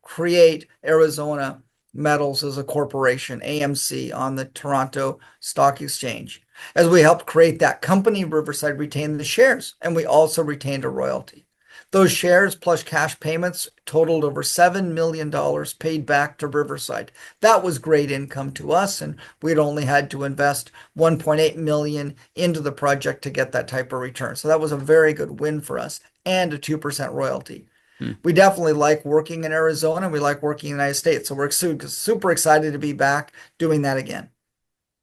create Arizona Metals as a corporation, AMC, on the Toronto Stock Exchange. As we helped create that company, Riverside retained the shares, and we also retained a royalty. Those shares plus cash payments totaled over $7 million paid back to Riverside. That was great income to us, and we'd only had to invest 1.8 million into the project to get that type of return. So that was a very good win for us and a 2% royalty. Hmm. We definitely like working in Arizona. We like working in the United States. So we're super excited to be back doing that again.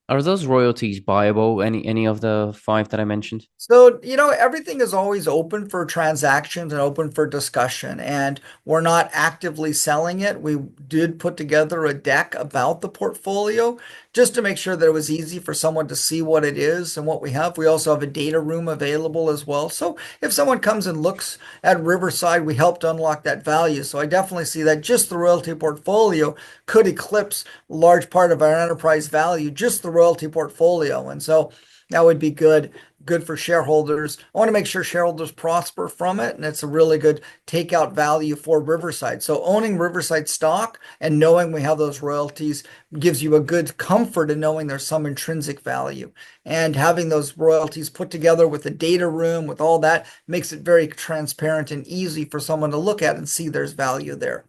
Are those royalties buyable? Any of the five that I mentioned? So, everything is always open for transactions and open for discussion, and we're not actively selling it. We did put together a deck about the portfolio just to make sure that it was easy for someone to see what it is and what we have. We also have a data room available as well. So if someone comes and looks at Riverside, we helped unlock that value. So I definitely see that just the royalty portfolio could eclipse a large part of our enterprise value, just the royalty portfolio. And so that would be good good for shareholders. I want to make sure shareholders prosper from it, and it's a really good takeout value for Riverside. So owning Riverside stock and knowing we have those royalties gives you a good comfort in knowing there's some intrinsic value. And having those royalties put together with the data room, with all that, makes it very transparent and easy for someone to look at and see there's value there.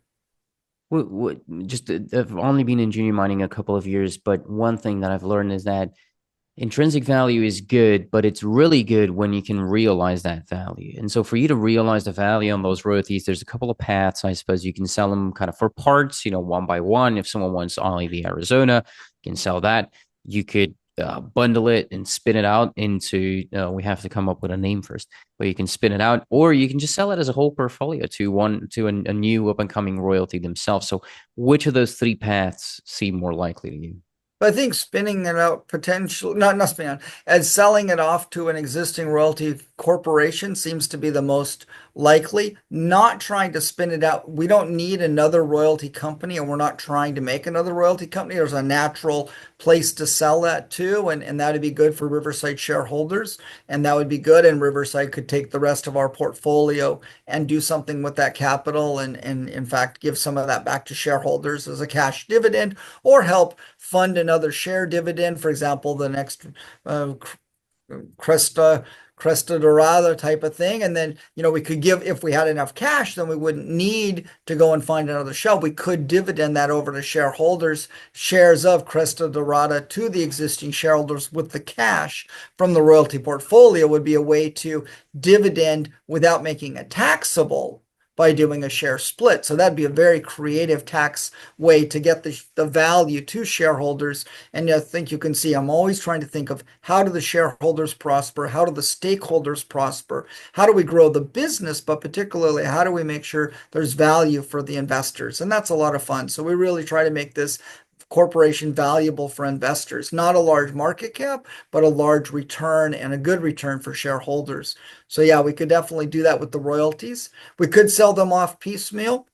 Just I've only been in junior mining a couple of years, but one thing that I've learned is that intrinsic value is good, but it's really good when you can realize that value. And so for you to realize the value on those royalties, there's a couple of paths. I suppose you can sell them kind of for parts, one by one. If someone wants only the Arizona, you can sell that. You could bundle it and spin it out into, we have to come up with a name first, but you can spin it out, or you can just sell it as a whole portfolio to a new up and coming royalty themselves. So which of those three paths seem more likely to you? But I think spinning it out potential, not spinning out, and selling it off to an existing royalty corporation seems to be the most likely. Not trying to spin it out. We don't need another royalty company, and we're not trying to make another royalty company. There's a natural place to sell that to, and that'd be good for Riverside shareholders, and that would be good. And Riverside could take the rest of our portfolio and do something with that capital, and in fact give some of that back to shareholders as a cash dividend, or help fund another share dividend. For example, the next uh, Cresta Dorada type of thing. And then, we could give, if we had enough cash, then we wouldn't need to go and find another shell. We could dividend that over to shareholders, shares of Cresta Dorada to the existing shareholders with the cash from the royalty portfolio would be a way to dividend without making it taxable by doing a share split. So that'd be a very creative tax way to get the value to shareholders. And I think you can see I'm always trying to think of how do the shareholders prosper? How do the stakeholders prosper? How do we grow the business? But particularly, how do we make sure there's value for the investors? And that's a lot of fun. So we really try to make this corporation valuable for investors, not a large market cap, but a large return and a good return for shareholders. So yeah, we could definitely do that with the royalties. We could sell them off piecemeal.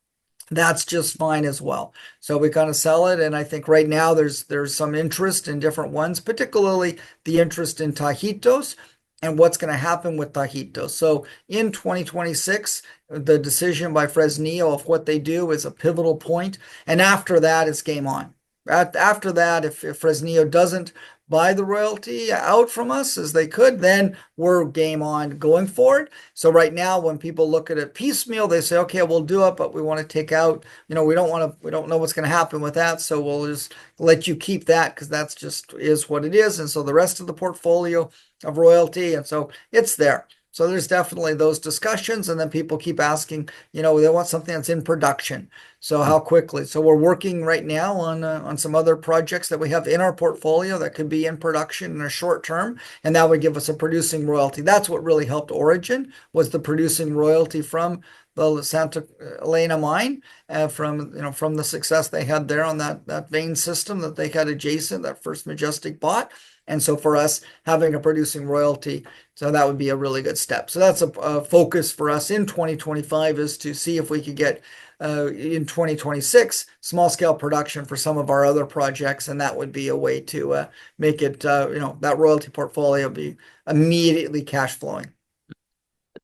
That's just fine as well. So we kind of sell it, and I think right now there's some interest in different ones, particularly the interest in Tajitos and what's going to happen with Tajitos. So in 2026, the decision by Fresnillo of what they do is a pivotal point, and after that, it's game on. After that, if Fresnillo doesn't buy the royalty out from us as they could, then we're game on going forward. So right now, when people look at it piecemeal, they say, okay, we'll do it, but we want to take out, we don't know what's going to happen with that. So we'll just let you keep that because that's just is what it is. And so the rest of the portfolio of royalty, and so it's there. So there's definitely those discussions, and then people keep asking, they want something that's in production. So how quickly? So we're working right now on some other projects that we have in our portfolio that could be in production in a short term, and that would give us a producing royalty. That's what really helped Origin, was the producing royalty from the Santa Elena mine, from the success they had there on that vein system that they had adjacent, that First Majestic bought. And so for us, having a producing royalty, so that would be a really good step. So that's a focus for us in 2025, is to see if we could get in 2026 small scale production for some of our other projects, and that would be a way to make it, that royalty portfolio be immediately cash flowing.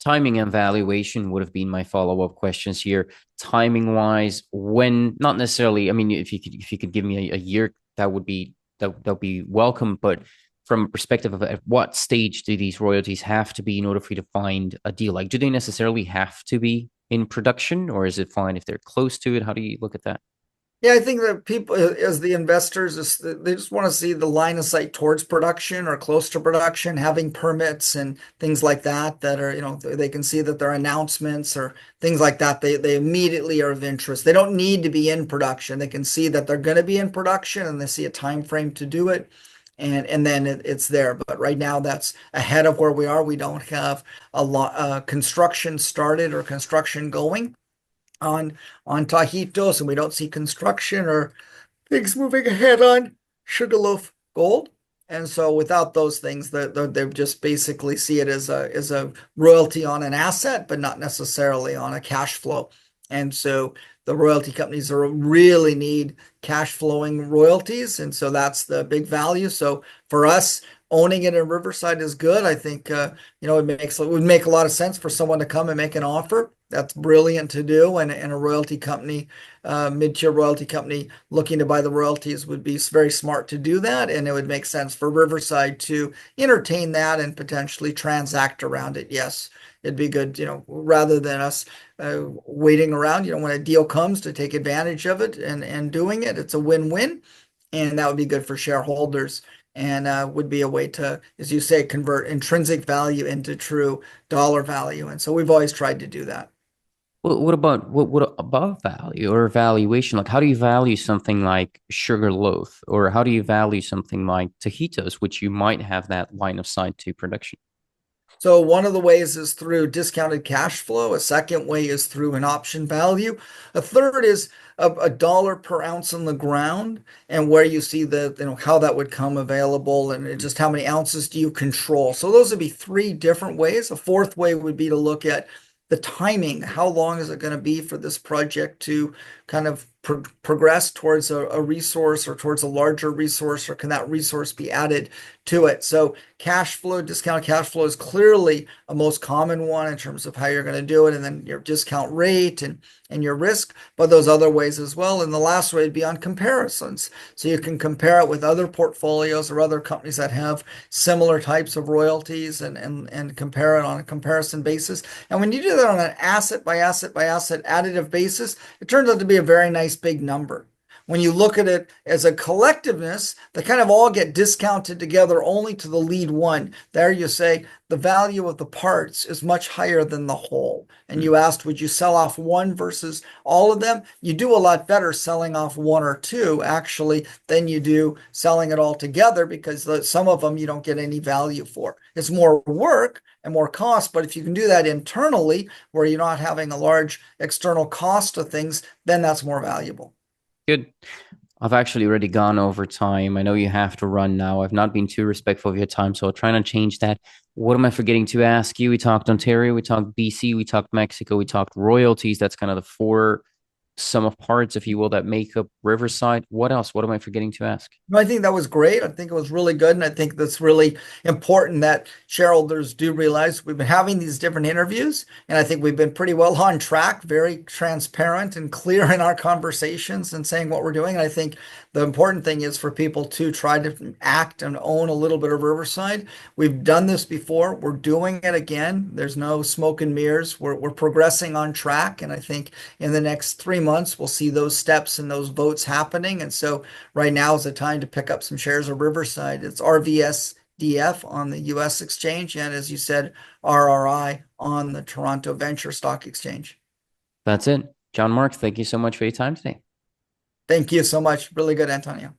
Timing and valuation would have been my follow-up questions here. Timing wise, when not necessarily, I mean, if you could give me a year, that would be welcome. But from a perspective of at what stage do these royalties have to be in order for you to find a deal? Like, do they necessarily have to be in production, or is it fine if they're close to it? How do you look at that? Yeah, I think that people, as the investors, they just want to see the line of sight towards production or close to production, having permits and things like that, that are, they can see that there are announcements or things like that. They immediately are of interest. They don't need to be in production. They can see that they're going to be in production, and they see a time frame to do it. And then it's there. But right now, that's ahead of where we are. We don't have a lot construction started or construction going on Tajitos, and we don't see construction or things moving ahead on Sugarloaf Gold. And so without those things, they just basically see it as a royalty on an asset, but not necessarily on a cash flow. And so the royalty companies really need cash flowing royalties. And so that's the big value. So for us, owning it in Riverside is good. I think it would make a lot of sense for someone to come and make an offer. That's brilliant to do, and a royalty company, mid-tier royalty company looking to buy the royalties would be very smart to do that, and it would make sense for Riverside to entertain that and potentially transact around it. Yes, it'd be good, rather than us waiting around, when a deal comes to take advantage of it and doing it. It's a win-win, and that would be good for shareholders and would be a way to, as you say, convert intrinsic value into true dollar value. And so we've always tried to do that. What about value or valuation? Like, how do you value something like sugar loaf, or how do you value something like tajitos, which you might have that line of sight to production? So one of the ways is through discounted cash flow. A second way is through an option value. A third is a dollar per ounce on the ground, and where you see how that would come available, and just how many ounces do you control. So those would be three different ways. A fourth way would be to look at the timing. How long is it going to be for this project to kind of progress towards a resource or towards a larger resource, or can that resource be added to it? So cash flow, discounted cash flow is clearly a most common one in terms of how you're going to do it, and then your discount rate and your risk, but those other ways as well. And the last way would be on comparisons. So you can compare it with other portfolios or other companies that have similar types of royalties, and compare it on a comparison basis. And when you do that on an asset by asset by asset additive basis, it turns out to be a very nice big number. When you look at it as a collectiveness, they kind of all get discounted together only to the lead one. There you say the value of the parts is much higher than the whole. And you asked, would you sell off one versus all of them? You do a lot better selling off one or two, actually, than you do selling it all together, because some of them you don't get any value for. It's more work and more cost, but if you can do that internally, where you're not having a large external cost of things, then that's more valuable. Good. I've actually already gone over time. I know you have to run now. I've not been too respectful of your time, so I'll try not change that. What am I forgetting to ask you? We talked Ontario, we talked BC, we talked Mexico, we talked royalties. That's kind of the four sum of parts, if you will, that make up Riverside. What else? What am I forgetting to ask? No, I think that was great. I think it was really good. And I think that's really important that shareholders do realize we've been having these different interviews. And I think we've been pretty well on track, very transparent and clear in our conversations and saying what we're doing. And I think the important thing is for people to try to act and own a little bit of Riverside. We've done this before. We're doing it again. There's no smoke and mirrors. We're progressing on track. And I think in the next 3 months, we'll see those steps and those votes happening. And so right now is the time to pick up some shares of Riverside. It's RVSDF on the US exchange, and as you said, RRI on the Toronto Venture Stock Exchange. That's it. John Mark, thank you so much for your time today. Thank you so much. Really good, Antonio.